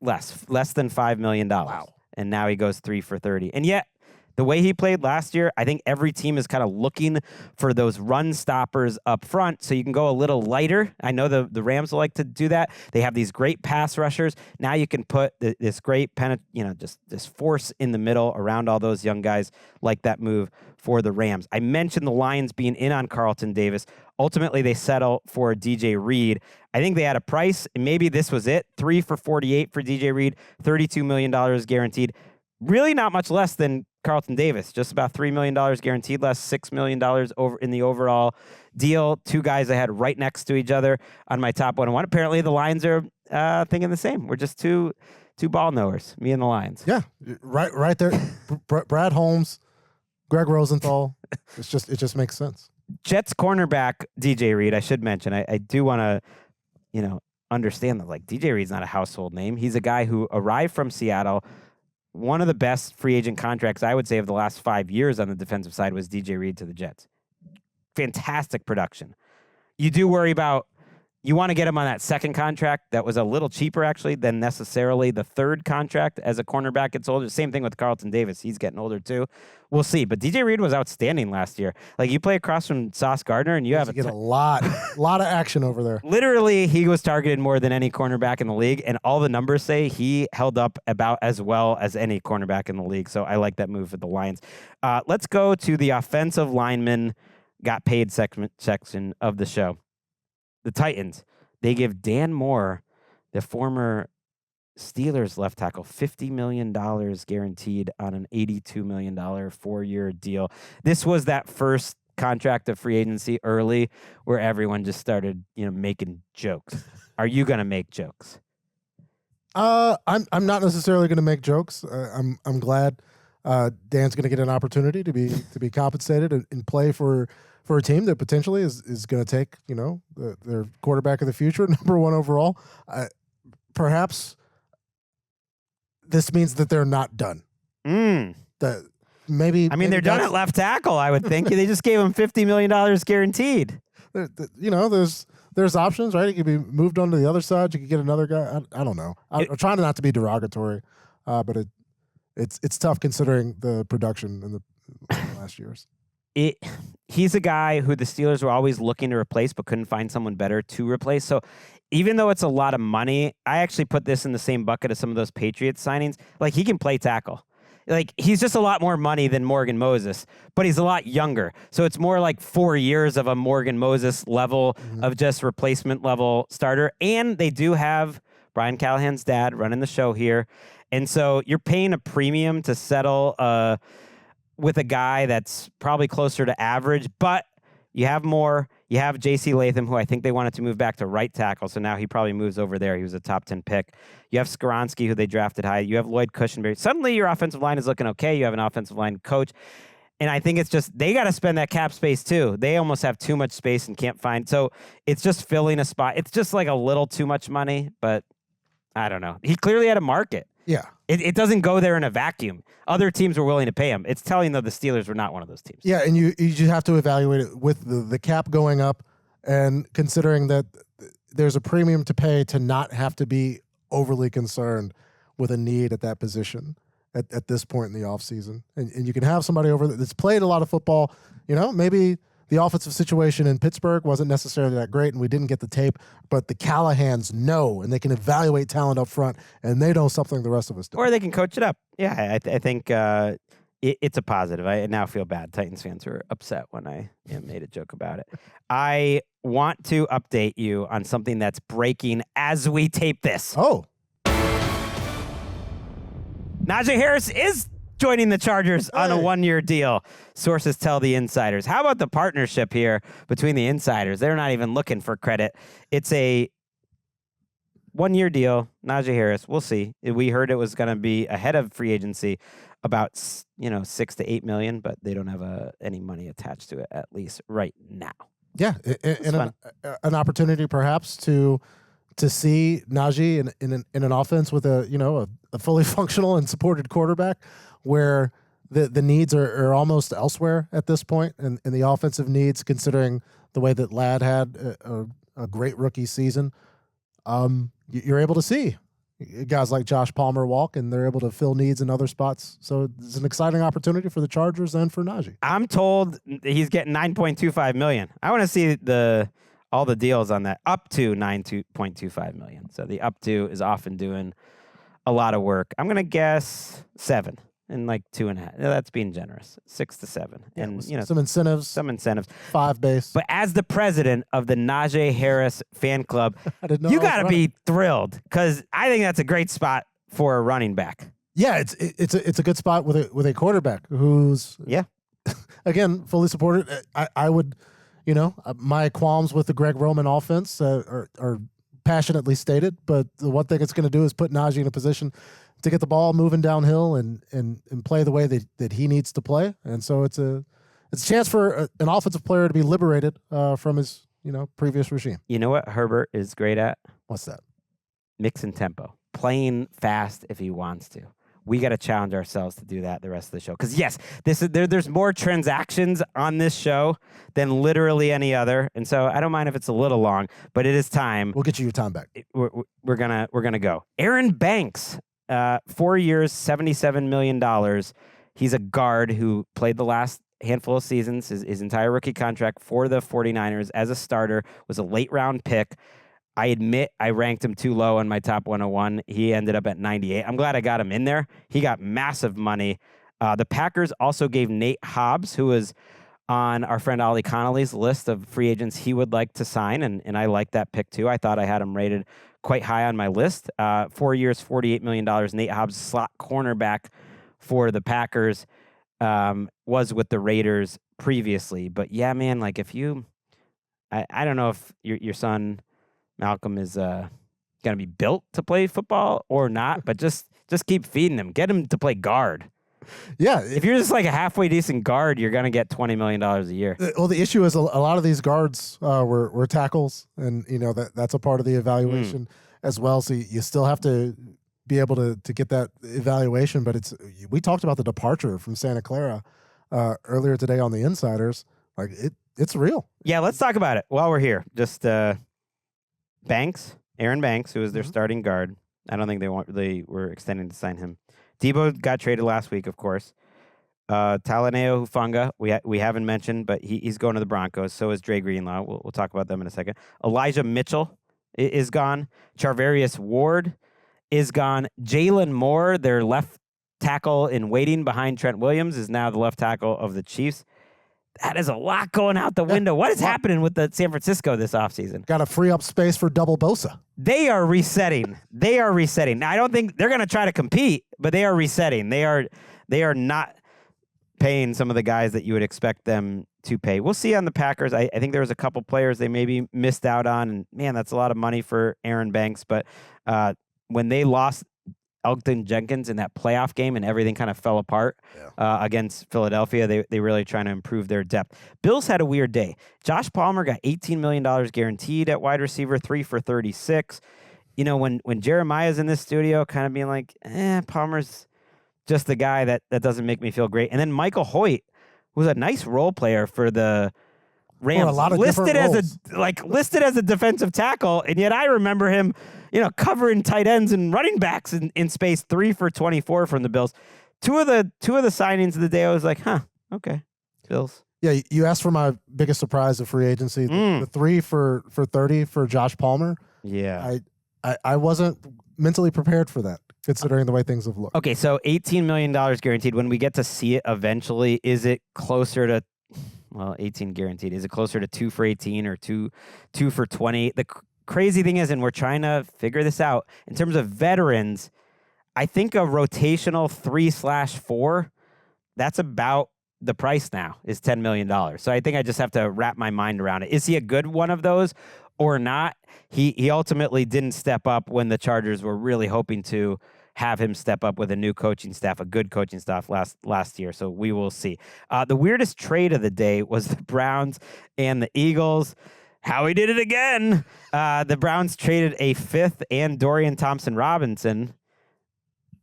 Less than $5 million. Wow. And now he goes 3 for 30. And yet, the way he played last year, I think every team is kind of looking for those run stoppers up front so you can go a little lighter. I know the Rams will like to do that. They have these great pass rushers. Now you can put this great, just this force in the middle around all those young guys, like that move for the Rams. I mentioned the Lions being in on Carlton Davis. Ultimately, they settle for DJ Reed. I think they had a price, and maybe this was it. 3 for 48 for DJ Reed, $32 million guaranteed. Really not much less than Carlton Davis, just about $3 million guaranteed, less $6 million over in the overall deal. 2 guys I had right next to each other on my top 1-1. Apparently, the Lions are thinking the same. We're just two ball knowers, me and the Lions. Yeah, right there. Brad Holmes, Gregg Rosenthal. It just makes sense. Jets cornerback DJ Reed. I should mention. I do want to, understand that DJ Reed's not a household name. He's a guy who arrived from Seattle. One of the best free agent contracts, I would say, of the last 5 years on the defensive side was DJ Reed to the Jets. Fantastic production. You do worry about, you want to get him on that second contract that was a little cheaper, actually, than necessarily the third contract as a cornerback gets older. Same thing with Carlton Davis. He's getting older, too. We'll see. But DJ Reed was outstanding last year. You play across from Sauce Gardner, and you have a lot of action over there. Literally, he was targeted more than any cornerback in the league, and all the numbers say he held up about as well as any cornerback in the league. So I like that move for the Lions. Let's go to the offensive lineman got paid section of the show. The Titans, they give Dan Moore, the former Steelers left tackle, $50 million guaranteed on an $82 million 4-year deal. This was that first contract of free agency early where everyone just started, making jokes. Are you going to make jokes? I'm not necessarily going to make jokes. I'm glad Dan's going to get an opportunity to be compensated and play for a team that potentially is going to take, their quarterback of the future, number 1 overall. Perhaps this means that they're not done. That maybe. I mean, they're done at left tackle, I would think. They just gave him $50 million guaranteed. There's options, right? He could be moved on to the other side. You could get another guy. I don't know. I'm trying not to be derogatory, but it's tough considering the production in the last years. He's a guy who the Steelers were always looking to replace but couldn't find someone better to replace. So even though it's a lot of money, I actually put this in the same bucket as some of those Patriots signings. He can play tackle. like he's just a lot more money than Morgan Moses, but he's a lot younger. So it's more like 4 years of a Morgan Moses level of just replacement level starter. And they do have Brian Callahan's dad running the show here. And so you're paying a premium to settle with a guy that's probably closer to average, but you have more. You have J.C. Latham, who I think they wanted to move back to right tackle, so now he probably moves over there. He was a top 10 pick. You have Skoronski, who they drafted high. You have Lloyd Cushenberry. Suddenly your offensive line is looking okay. You have an offensive line coach. And I think it's just they got to spend that cap space too. They almost have too much space and can't find. So it's just filling a spot. It's just like a little too much money, but I don't know. He clearly had a market. Yeah. It doesn't go there in a vacuum. Other teams were willing to pay him. It's telling though the Steelers were not one of those teams. Yeah, and you just have to evaluate it with the cap going up and considering that there's a premium to pay to not have to be overly concerned with a need at that position at this point in the offseason. And you can have somebody over that's played a lot of football. You know, maybe the offensive situation in Pittsburgh wasn't necessarily that great and we didn't get the tape, but the Callahans know and they can evaluate talent up front and they know something the rest of us don't. Or they can coach it up. Yeah, I think it's a positive. I now feel bad. Titans fans were upset when I made a joke about it. I want to update you on something that's breaking as we tape this. Oh. Najee Harris is joining the Chargers on a 1-year deal. Sources tell the insiders. How about the partnership here between the insiders? They're not even looking for credit. It's a 1-year deal. Najee Harris, we'll see. We heard it was going to be ahead of free agency, about $6 to $8 million, but they don't have any money attached to it, at least right now. Yeah, and an opportunity perhaps to see Najee in an offense with a fully functional and supported quarterback where the needs are almost elsewhere at this point and the offensive needs, considering the way that Ladd had a great rookie season. You're able to see guys like Josh Palmer walk, and they're able to fill needs in other spots. So it's an exciting opportunity for the Chargers and for Najee. I'm told he's getting $9.25 million. I want to see all the deals on that, up to $9.25 million. So the up to is often doing a lot of work. I'm going to guess 7 and like 2.5. That's being generous. 6 to 7. Yeah, and some incentives. 5 base. But as the president of the Najee Harris fan club, you got to be thrilled because I think that's a great spot for a running back. Yeah, it's a good spot with a quarterback who's again fully supported. I would, my qualms with the Gregg Roman offense are passionately stated, but the one thing it's going to do is put Najee in a position to get the ball moving downhill and play the way that he needs to play. And so it's a chance for an offensive player to be liberated from his previous regime. You know what Herbert is great at? What's that? Mixing tempo, playing fast if he wants to. We got to challenge ourselves to do that the rest of the show. Because yes, there's more transactions on this show than literally any other, and so I don't mind if it's a little long, but it is time. We'll get you your time back. We're gonna go. Aaron Banks, 4 years, $77 million. He's a guard who played the last handful of seasons, his entire rookie contract for the 49ers as a starter, was a late round pick. I admit I ranked him too low in my top 101. He ended up at 98. I'm glad I got him in there. He got massive money. The Packers also gave Nate Hobbs, who was on our friend Ollie Connolly's list of free agents he would like to sign, and I like that pick too. I thought I had him rated quite high on my list. 4 years, $48 million. Nate Hobbs, slot cornerback for the Packers, was with the Raiders previously. But yeah, man, like if you, I don't know if your son Malcolm is going to be built to play football or not, but just keep feeding him. Get him to play guard. Yeah. If you're just like a halfway decent guard, you're going to get $20 million a year. Well, the issue is a lot of these guards were tackles, and that's a part of the evaluation as well. So you still have to be able to get that evaluation. But we talked about the departure from Santa Clara earlier today on the Insiders. Like it's real. Yeah, let's talk about it while we're here. Just Aaron Banks, who is their starting guard. I don't think they were extending to sign him. Debo got traded last week, of course. Talaneo Hufanga, we haven't mentioned, but he's going to the Broncos. So is Dre Greenlaw. We'll talk about them in a second. Elijah Mitchell is gone. Charvarius Ward is gone. Jalen Moore, their left tackle in waiting behind Trent Williams, is now the left tackle of the Chiefs. That is a lot going out the window. What is happening with the San Francisco this offseason? Got to free up space for double Bosa. They are resetting. Now, I don't think they're going to try to compete, but they are resetting. They are not paying some of the guys that you would expect them to pay. We'll see on the Packers. I think there was a couple players they maybe missed out on, and man, that's a lot of money for Aaron Banks. But when they lost Elgton Jenkins in that playoff game and everything kind of fell apart against Philadelphia, they really trying to improve their depth. Bills had a weird day. Josh Palmer got $18 million guaranteed at wide receiver, 3 for 36. You know, when Jeremiah's in this studio kind of being like, Palmer's just the guy that doesn't make me feel great. And then Michael Hoyt was a nice role player for the Rams, a lot of listed roles. as a defensive tackle, and yet I remember him, covering tight ends and running backs in space. 3 for 24 from the Bills. Two of the signings of the day, I was like, okay, Bills. Yeah, you asked for my biggest surprise of free agency. The 3 for 30 for Josh Palmer. Yeah, I wasn't mentally prepared for that, considering the way things have looked. Okay, so $18 million guaranteed. When we get to see it eventually, is it closer to 18 guaranteed? Is it closer to 2 for 18 or 2 for 20? The crazy thing is, and we're trying to figure this out, in terms of veterans, I think a rotational 3/4, that's about the price now, is $10 million. So I think I just have to wrap my mind around it. Is he a good one of those or not? He ultimately didn't step up when the Chargers were really hoping to have him step up with a new coaching staff, a good coaching staff last year. So we will see. The weirdest trade of the day was the Browns and the Eagles. Howie did it again. The Browns traded a 5th and Dorian Thompson-Robinson,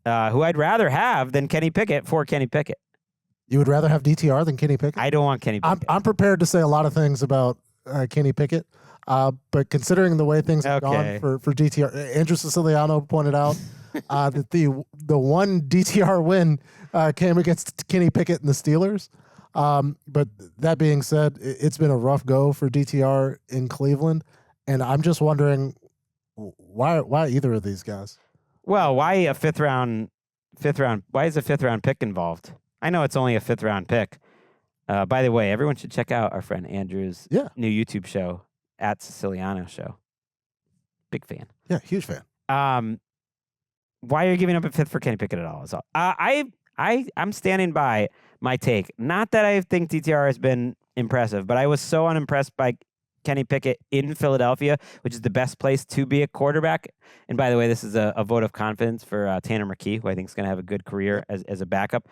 who I'd rather have than Kenny Pickett, for Kenny Pickett. You would rather have DTR than Kenny Pickett? I don't want Kenny Pickett. I'm prepared to say a lot of things about Kenny Pickett, but considering the way things have gone for DTR, Andrew Siciliano pointed out that the one DTR win came against Kenny Pickett and the Steelers. But that being said, it's been a rough go for DTR in Cleveland, and I'm just wondering why either of these guys. Well, why a fifth round? Why is a 5th round pick involved? I know it's only a 5th round pick. By the way, everyone should check out our friend Andrew's new YouTube show, at Siciliano Show. Big fan. Yeah, huge fan. Why are you giving up a 5th for Kenny Pickett at all? Is all. I'm standing by my take. Not that I think DTR has been impressive, but I was so unimpressed by Kenny Pickett in Philadelphia, which is the best place to be a quarterback. And by the way, this is a vote of confidence for Tanner McKee, who I think is going to have a good career as a backup.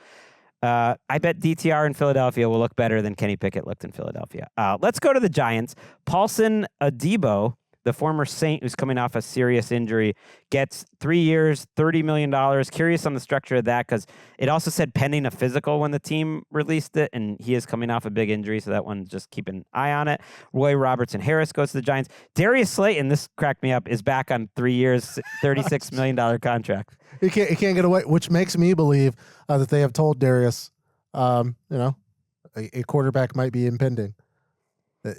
I bet DTR in Philadelphia will look better than Kenny Pickett looked in Philadelphia. Let's go to the Giants. Paulson Adebo, the former Saint who's coming off a serious injury, gets 3 years, $30 million. Curious on the structure of that, because it also said pending a physical when the team released it, and he is coming off a big injury, so that one, just keep an eye on it. Roy Robertson Harris goes to the Giants. Darius Slayton, this cracked me up, is back on 3 years, $36 million contract. He can't get away, which makes me believe that they have told Darius, a quarterback might be impending.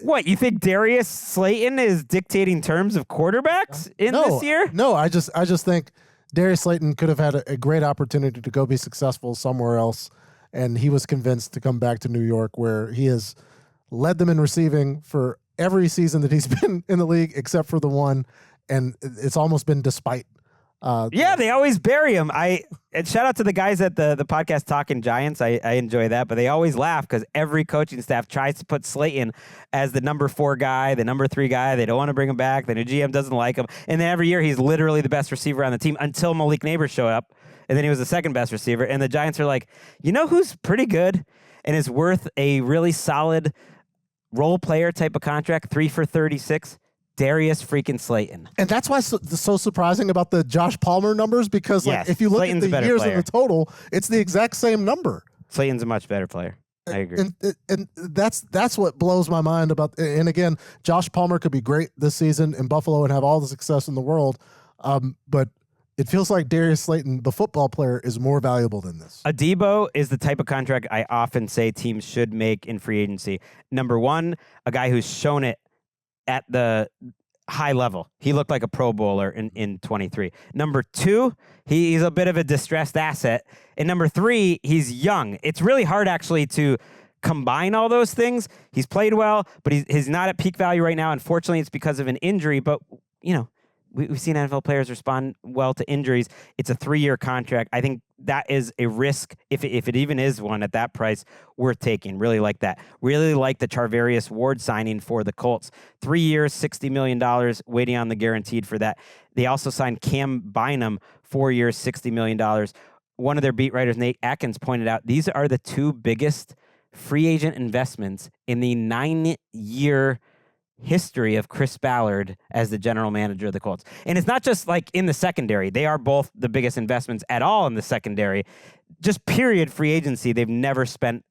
What, you think Darius Slayton is dictating terms of quarterbacks this year? No, I just think Darius Slayton could have had a great opportunity to go be successful somewhere else, and he was convinced to come back to New York, where he has led them in receiving for every season that he's been in the league except for the one, and it's almost been despite. They always bury him. And shout out to the guys at the podcast Talking Giants. I enjoy that, but they always laugh because every coaching staff tries to put Slayton as the number 4 guy, the number 3 guy. They don't want to bring him back. The new GM doesn't like him. And then every year he's literally the best receiver on the team until Malik Neighbors showed up. And then he was the second best receiver. And the Giants are like, you know who's pretty good and is worth a really solid role player type of contract, 3 for 36? Darius freaking Slayton. And that's why it's so surprising about the Josh Palmer numbers, because if you look Slayton's at the years player. in the total, it's the exact same number. Slayton's a much better player. I agree. And that's what blows my mind about. And again, Josh Palmer could be great this season in Buffalo and have all the success in the world. But it feels like Darius Slayton, the football player, is more valuable than this. Adebo is the type of contract I often say teams should make in free agency. Number one, a guy who's shown it at the high level. He looked like a Pro Bowler in 23. Number 2, he's a bit of a distressed asset. And number 3, he's young. It's really hard actually to combine all those things. He's played well, but he's not at peak value right now. Unfortunately, it's because of an injury. But, we've seen NFL players respond well to injuries. It's a 3-year contract. I think that is a risk, if it even is one at that price, worth taking. Really like that. Really like the Charvarius Ward signing for the Colts. 3 years, $60 million, waiting on the guaranteed for that. They also signed Cam Bynum, 4 years, $60 million. One of their beat writers, Nate Atkins, pointed out these are the 2 biggest free agent investments in the 9-year history of Chris Ballard as the general manager of the Colts. And it's not just like in the secondary. They are both the biggest investments at all in the secondary. Just period free agency. They've never spent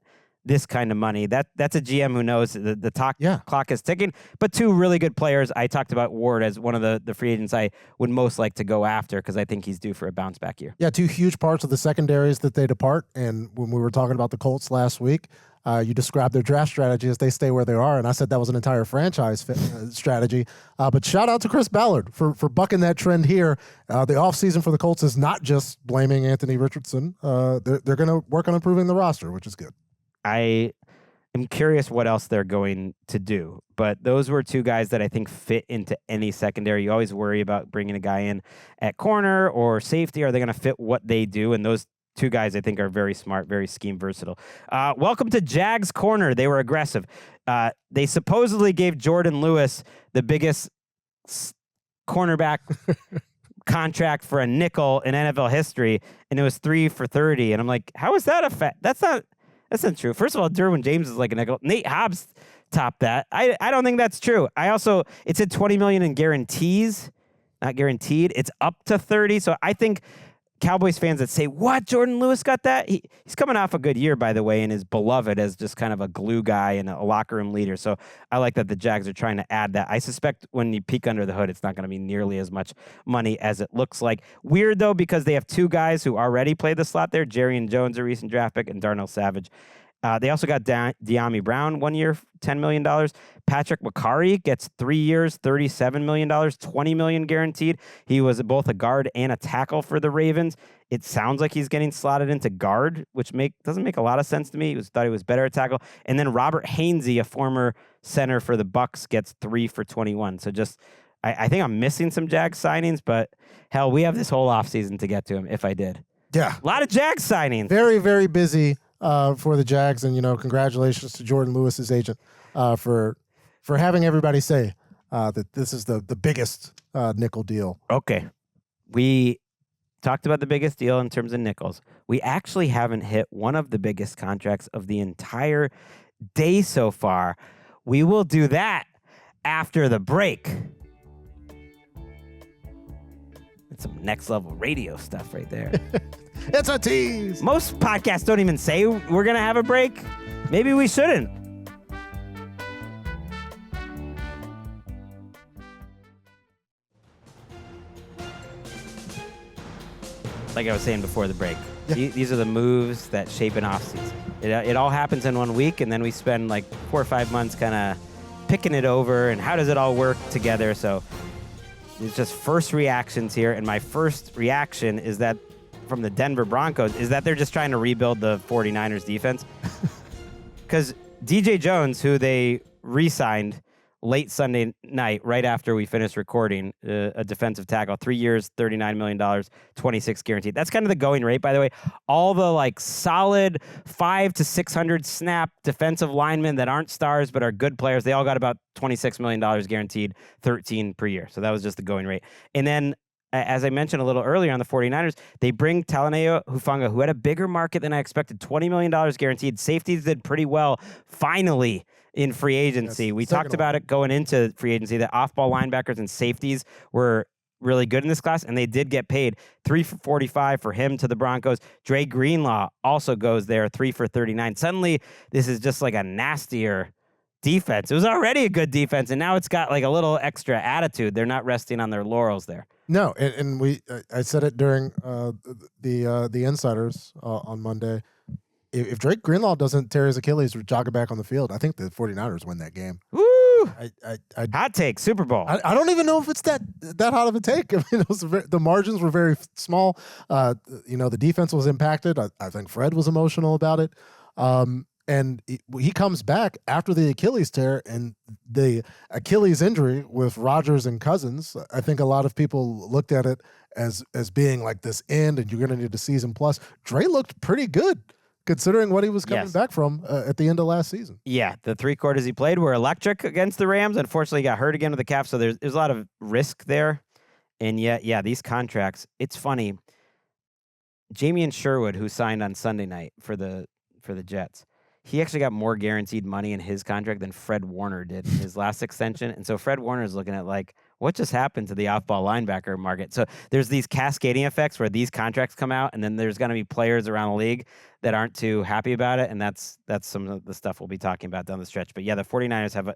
this kind of money. That's a GM who knows the clock is ticking. But 2 really good players. I talked about Ward as one of the free agents I would most like to go after because I think he's due for a bounce back year. Yeah, 2 huge parts of the secondaries that they depart. And when we were talking about the Colts last week, you described their draft strategy as they stay where they are, and I said that was an entire franchise strategy. But shout out to Chris Ballard for bucking that trend here. The offseason for the Colts is not just blaming Anthony Richardson. They're going to work on improving the roster, which is good. I am curious what else they're going to do, but those were 2 guys that I think fit into any secondary. You always worry about bringing a guy in at corner or safety. Are they going to fit what they do? And those 2 guys I think are very smart, very scheme versatile. Welcome to Jags Corner. They were aggressive. They supposedly gave Jordan Lewis the biggest cornerback contract for a nickel in NFL history, and it was 3 for $30. And I'm like, how is that a fact? That's not true. First of all, Derwin James is like a nickel. Nate Hobbs topped that. I don't think that's true. It said $20 million in guarantees, not guaranteed. It's up to 30. So I think Cowboys fans that say, what, Jordan Lewis got that? He's coming off a good year, by the way, and is beloved as just kind of a glue guy and a locker room leader. So I like that the Jags are trying to add that. I suspect when you peek under the hood, it's not going to be nearly as much money as it looks like. Weird, though, because they have 2 guys who already play the slot there, Jerrion Jones, a recent draft pick, and Darnell Savage. They also got De'Ami Brown, 1 year, $10 million. Patrick McCarry gets 3 years, $37 million, $20 million guaranteed. He was both a guard and a tackle for the Ravens. It sounds like he's getting slotted into guard, which doesn't make a lot of sense to me. Thought he was better at tackle. And then Robert Hainsey, a former center for the Bucs, gets 3 for $21. So I think I'm missing some Jags signings, but hell, we have this whole offseason to get to him if I did. Yeah. A lot of Jags signings. Very, very busy for the Jags, and congratulations to Jordan Lewis's agent for having everybody say that this is the biggest nickel deal. Okay, we talked about the biggest deal in terms of nickels. We actually haven't hit one of the biggest contracts of the entire day so far. We will do that after the break. It's some next level radio stuff right there. It's a tease. Most podcasts don't even say we're going to have a break. Maybe we shouldn't. Like I was saying before the break, these are the moves that shape an offseason. It all happens in 1 week, and then we spend like 4 or 5 months kind of picking it over, and how does it all work together? So it's just first reactions here, and my first reaction is that from the Denver Broncos is that they're just trying to rebuild the 49ers defense. Because DJ Jones, who they re-signed late Sunday night, right after we finished recording, a defensive tackle, 3 years, $39 million, 26 guaranteed. That's kind of the going rate, by the way. All the like solid 500 to 600 snap defensive linemen that aren't stars but are good players, they all got about $26 million guaranteed, 13 per year. So that was just the going rate. And then, as I mentioned a little earlier on the 49ers, they bring Talaneo Hufanga, who had a bigger market than I expected, $20 million guaranteed. Safeties did pretty well, finally, in free agency. We talked about it going into free agency, that off-ball linebackers and safeties were really good in this class, and they did get paid. 3 for $45 for him to the Broncos. Dre Greenlaw also goes there, 3 for $39. Suddenly, this is just like a nastier defense. It was already a good defense, and now it's got like a little extra attitude. They're not resting on their laurels there. No, and I said it during the Insiders on Monday. If Drake Greenlaw doesn't tear his Achilles or jog it back on the field, I think the 49ers win that game. Woo! Woo! I Hot take, Super Bowl. I don't even know if it's that hot of a take. I mean, the margins were very small. The defense was impacted. I think Fred was emotional about it. And he comes back after the Achilles tear and the Achilles injury with Rodgers and Cousins. I think a lot of people looked at it as being like this end, and you're going to need a season plus. Dre looked pretty good considering what he was coming back from at the end of last season. Yeah, the 3 quarters he played were electric against the Rams. Unfortunately, he got hurt again with the calf, so there's a lot of risk there. And yet, these contracts, it's funny. Jamie Sherwood, who signed on Sunday night for the Jets, he actually got more guaranteed money in his contract than Fred Warner did in his last extension. And so Fred Warner is looking at like, what just happened to the off-ball linebacker market? So there's these cascading effects where these contracts come out, and then there's going to be players around the league that aren't too happy about it, and that's some of the stuff we'll be talking about down the stretch. But yeah, the 49ers have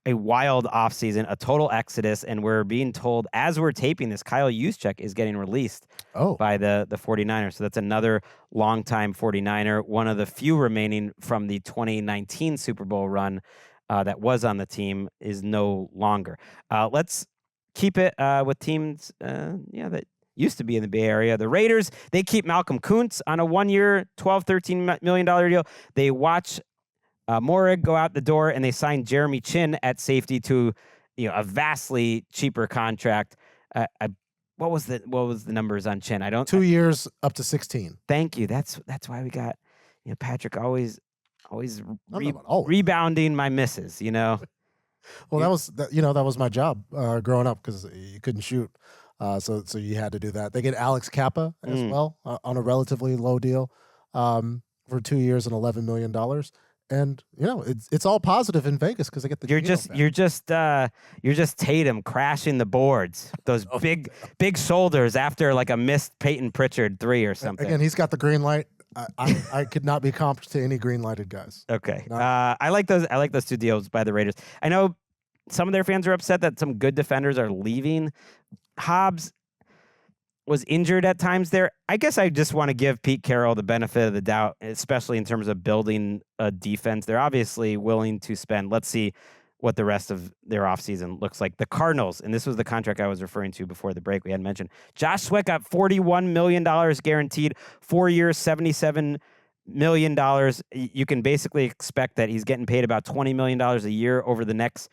a wild offseason, a total exodus, and we're being told, as we're taping this, Kyle Juszczyk is getting released by the 49ers. So that's another longtime 49er, one of the few remaining from the 2019 Super Bowl run that was on the team, is no longer. Let's keep it with teams that used to be in the Bay Area. The Raiders, they keep Malcolm Kuntz on a 1-year, $12-13 million deal. They watch Morig go out the door, and they sign Jeremy Chin at safety to a vastly cheaper contract. What was the numbers on Chin? 2 years up to 16. Thank you. That's why we got Patrick always rebounding my misses. Well, that was my job growing up because you couldn't shoot, so you had to do that. They get Alex Kappa as well on a relatively low deal for 2 years and $11 million. And it's all positive in Vegas because they get the. You're just Tatum crashing the boards. Those big shoulders after like a missed Peyton Pritchard 3 or something. Again, he's got the green light. I could not be compared to any green lighted guys. Okay. I like those 2 deals by the Raiders. I know some of their fans are upset that some good defenders are leaving. Hobbs was injured at times there. I guess I just want to give Pete Carroll the benefit of the doubt, especially in terms of building a defense. They're obviously willing to spend. Let's see what the rest of their offseason looks like. The Cardinals, and this was the contract I was referring to before the break we hadn't mentioned. Josh Sweat got $41 million guaranteed, 4 years, $77 million. You can basically expect that he's getting paid about $20 million a year over the next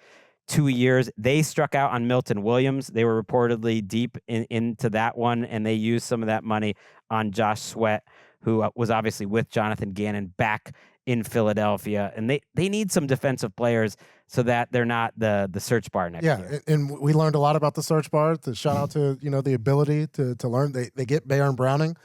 2 years. They struck out on Milton Williams. They were reportedly deep into that one, and they used some of that money on Josh Sweat, who was obviously with Jonathan Gannon back in Philadelphia. And they need some defensive players so that they're not the search bar next year. Yeah, and we learned a lot about the search bar. To shout out to the ability to learn. They get Bayern Browning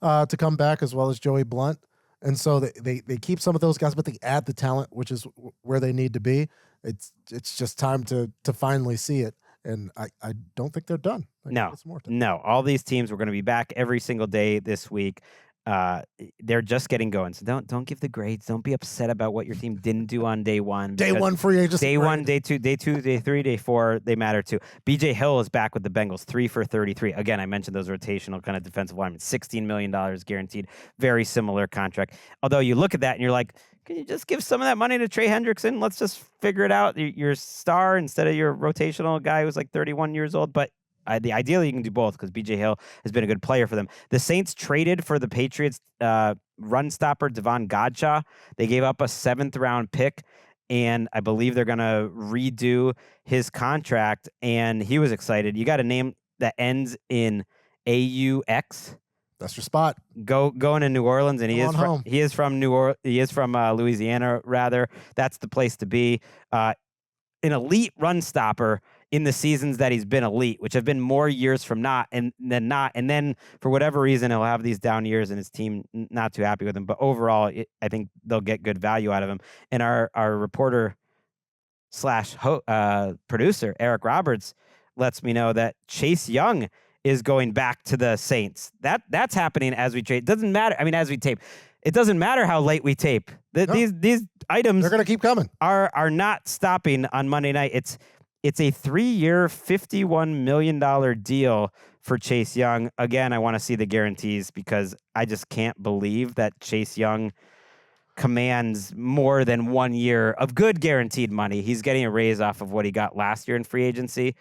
to come back, as well as Joey Blunt. And so they keep some of those guys, but they add the talent, which is where they need to be. It's just time to finally see it. And I don't think they're done. No. All these teams were going to be back every single day this week. They're just getting going. So don't give the grades. Don't be upset about what your team didn't do on day one. Day one free agency. Day one, day two, day 3, day 4, they matter too. BJ Hill is back with the Bengals, 3 for 33. Again, I mentioned those rotational kind of defensive linemen, $16 million guaranteed. Very similar contract. Although you look at that and you're like, can you just give some of that money to Trey Hendrickson? Let's just figure it out. Your star instead of your rotational guy who's like 31 years old. But ideally, you can do both because B.J. Hill has been a good player for them. The Saints traded for the Patriots run stopper Devon Godshaw. They gave up a 7th-round pick, and I believe they're going to redo his contract, and he was excited. You got a name that ends in AUX. That's your spot. Going to New Orleans, and he is from Louisiana, rather. That's the place to be. An elite run stopper in the seasons that he's been elite, which have been more years from not. And then for whatever reason, he'll have these down years and his team not too happy with him. But overall, I think they'll get good value out of him. And our reporter / producer, Eric Roberts, lets me know that Chase Young is going back to the Saints. That's happening as we trade. Doesn't matter. I mean, as we tape, it doesn't matter how late we tape. These items, they're going to keep coming. Are not stopping on Monday night. It's a 3-year, $51 million deal for Chase Young. Again, I want to see the guarantees because I just can't believe that Chase Young commands more than 1 year of good guaranteed money. He's getting a raise off of what he got last year in free agency,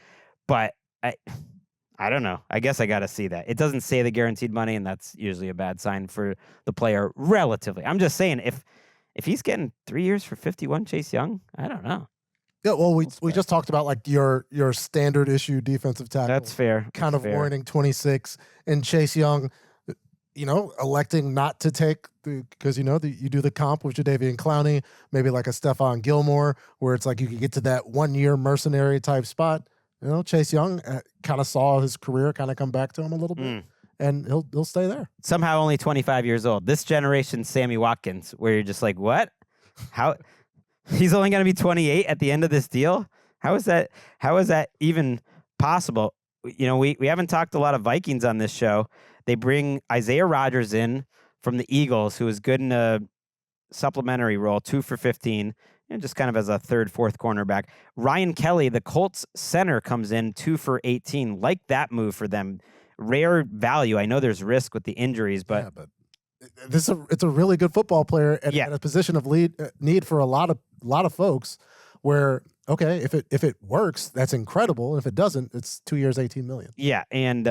but I don't know. I guess I got to see that. It doesn't say the guaranteed money, and that's usually a bad sign for the player relatively. I'm just saying, if he's getting 3 years for 51, Chase Young, I don't know. Yeah, well, we just talked about like your standard issue defensive tackle. That's fair. Kind of warning 26, and Chase Young, electing not to take because you do the comp with Jadeveon Clowney, maybe like a Stephon Gilmore, where it's like you could get to that 1 year mercenary type spot. Chase Young kind of saw his career kind of come back to him a little bit, and he'll stay there. Somehow only 25 years old. This generation's Sammy Watkins, where you're just like, what? How? He's only going to be 28 at the end of this deal? How is that even possible? We haven't talked a lot of Vikings on this show. They bring Isaiah Rodgers in from the Eagles, who is good in a supplementary role, 2 for 15. Just kind of as a third, fourth cornerback. Ryan Kelly, the Colts center, comes in 2 for 18. Like that move for them. Rare value. I know there's risk with the injuries, but it's a really good football player at a position of need for a lot of folks. Where if it works, that's incredible. If it doesn't, it's 2 years, $18 million. Yeah, and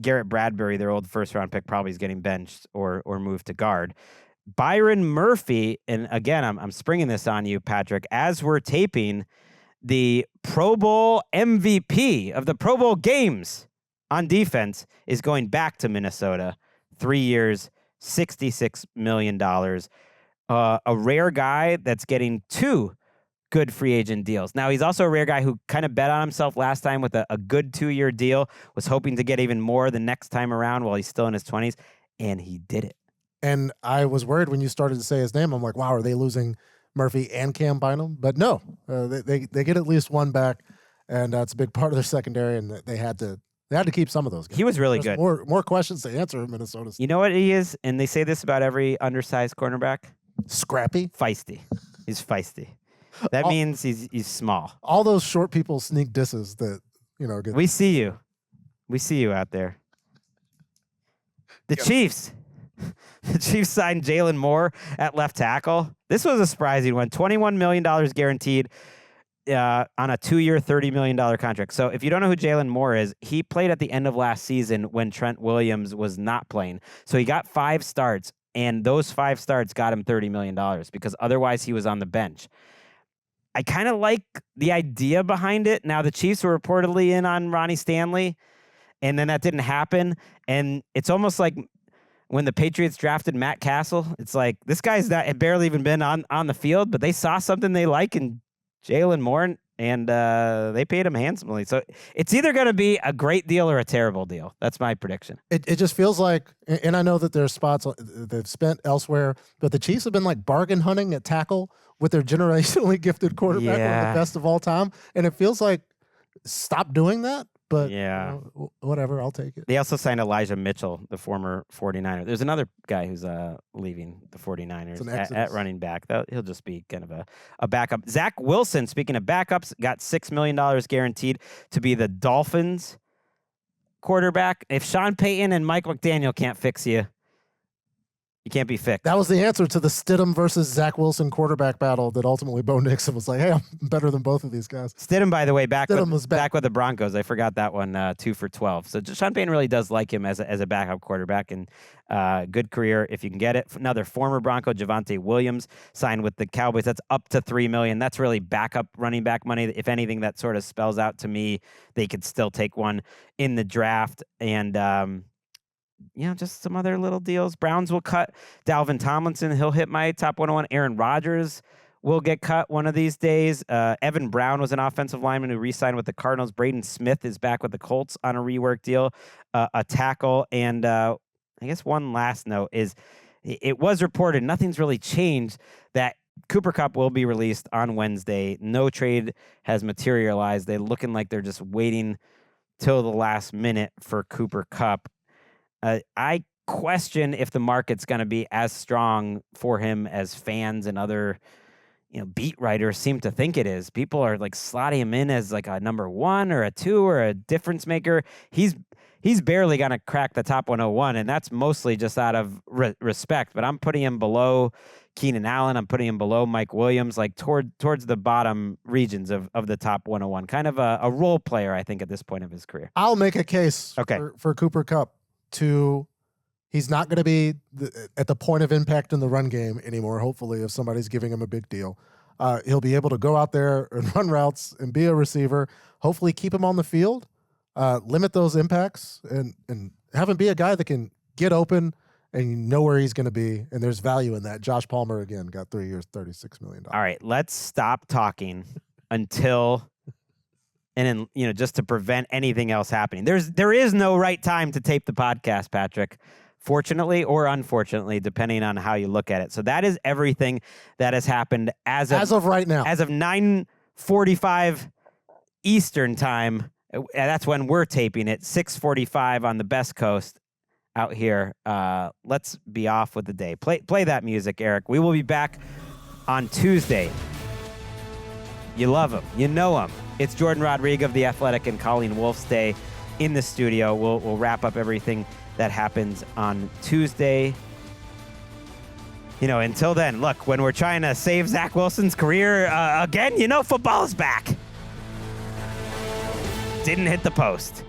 Garrett Bradbury, their old first round pick, probably is getting benched or moved to guard. Byron Murphy, and again, I'm springing this on you, Patrick, as we're taping, the Pro Bowl MVP of the Pro Bowl games on defense is going back to Minnesota. 3 years, $66 million. A rare guy that's getting 2 good free agent deals. Now, he's also a rare guy who kind of bet on himself last time with a good 2-year deal, was hoping to get even more the next time around while he's still in his 20s, and he did it. And I was worried when you started to say his name. I'm like, wow, are they losing Murphy and Cam Bynum? But no, they get at least one back, and that's a big part of their secondary, and they had to keep some of those guys. He was really good. More questions to answer in Minnesota. You know what he is? And they say this about every undersized cornerback? Scrappy? Feisty. He's feisty. That means he's small. All those short people sneak disses that, get. We see you. We see you out there. The Chiefs. The Chiefs signed Jalen Moore at left tackle. This was a surprising one. $21 million guaranteed on a 2-year, $30 million contract. So if you don't know who Jalen Moore is, he played at the end of last season when Trent Williams was not playing. So he got 5 starts, and those 5 starts got him $30 million because otherwise he was on the bench. I kind of like the idea behind it. Now, the Chiefs were reportedly in on Ronnie Stanley, and then that didn't happen. And it's almost like when the Patriots drafted Matt Castle, it's like this guy's barely even been on the field, but they saw something they like in Jalen Moore, and they paid him handsomely. So it's either going to be a great deal or a terrible deal. That's my prediction. It just feels like, and I know that there's spots they've spent elsewhere, but the Chiefs have been like bargain hunting at tackle with their generationally gifted quarterback, one of the best of all time. And it feels like, stop doing that. But whatever, I'll take it. They also signed Elijah Mitchell, the former 49er. There's another guy who's leaving the 49ers at running back. He'll just be kind of a backup. Zach Wilson, speaking of backups, got $6 million guaranteed to be the Dolphins quarterback. If Sean Payton and Mike McDaniel can't fix you, you can't be fixed. That was the answer to the Stidham versus Zach Wilson quarterback battle that ultimately Bo Nixon was like, hey, I'm better than both of these guys. Stidham, by the way, back with the Broncos. I forgot that one, 2 for 12. So Sean Payton really does like him as a backup quarterback, and good career if you can get it. Another former Bronco, Javonte Williams, signed with the Cowboys. That's up to $3 million. That's really backup running back money. If anything, that sort of spells out to me they could still take one in the draft. And just some other little deals. Browns will cut Dalvin Tomlinson. He'll hit my top 101. Aaron Rodgers will get cut one of these days. Evan Brown was an offensive lineman who re-signed with the Cardinals. Braden Smith is back with the Colts on a rework deal, a tackle. And I guess one last note is it was reported, nothing's really changed, that Cooper Kupp will be released on Wednesday. No trade has materialized. They're looking like they're just waiting till the last minute for Cooper Kupp. I question if the market's going to be as strong for him as fans and other, beat writers seem to think it is. People are like slotting him in as like a number 1 or a 2 or a difference maker. He's barely going to crack the top 101, and that's mostly just out of respect. But I'm putting him below Keenan Allen. I'm putting him below Mike Williams, like towards the bottom regions of the top 101. Kind of a role player, I think, at this point of his career. I'll make a case for Cooper Kupp he's not going to be at the point of impact in the run game anymore, hopefully, if somebody's giving him a big deal. He'll be able to go out there and run routes and be a receiver, hopefully keep him on the field, limit those impacts, and have him be a guy that can get open and you know where he's going to be, and there's value in that. Josh Palmer, again, got 3 years, $36 million. All right, let's stop talking until... And then, just to prevent anything else happening. There is no right time to tape the podcast, Patrick. Fortunately or unfortunately, depending on how you look at it. So that is everything that has happened as of right now. As of 9:45 Eastern time. That's when we're taping it. 6:45 on the best coast out here. Let's be off with the day. Play that music, Eric. We will be back on Tuesday. You love him. You know him. It's Jordan Rodriguez of The Athletic and Colleen Wolfstay in the studio. We'll wrap up everything that happens on Tuesday. Until then, look, when we're trying to save Zach Wilson's career again, football is back. Didn't hit the post.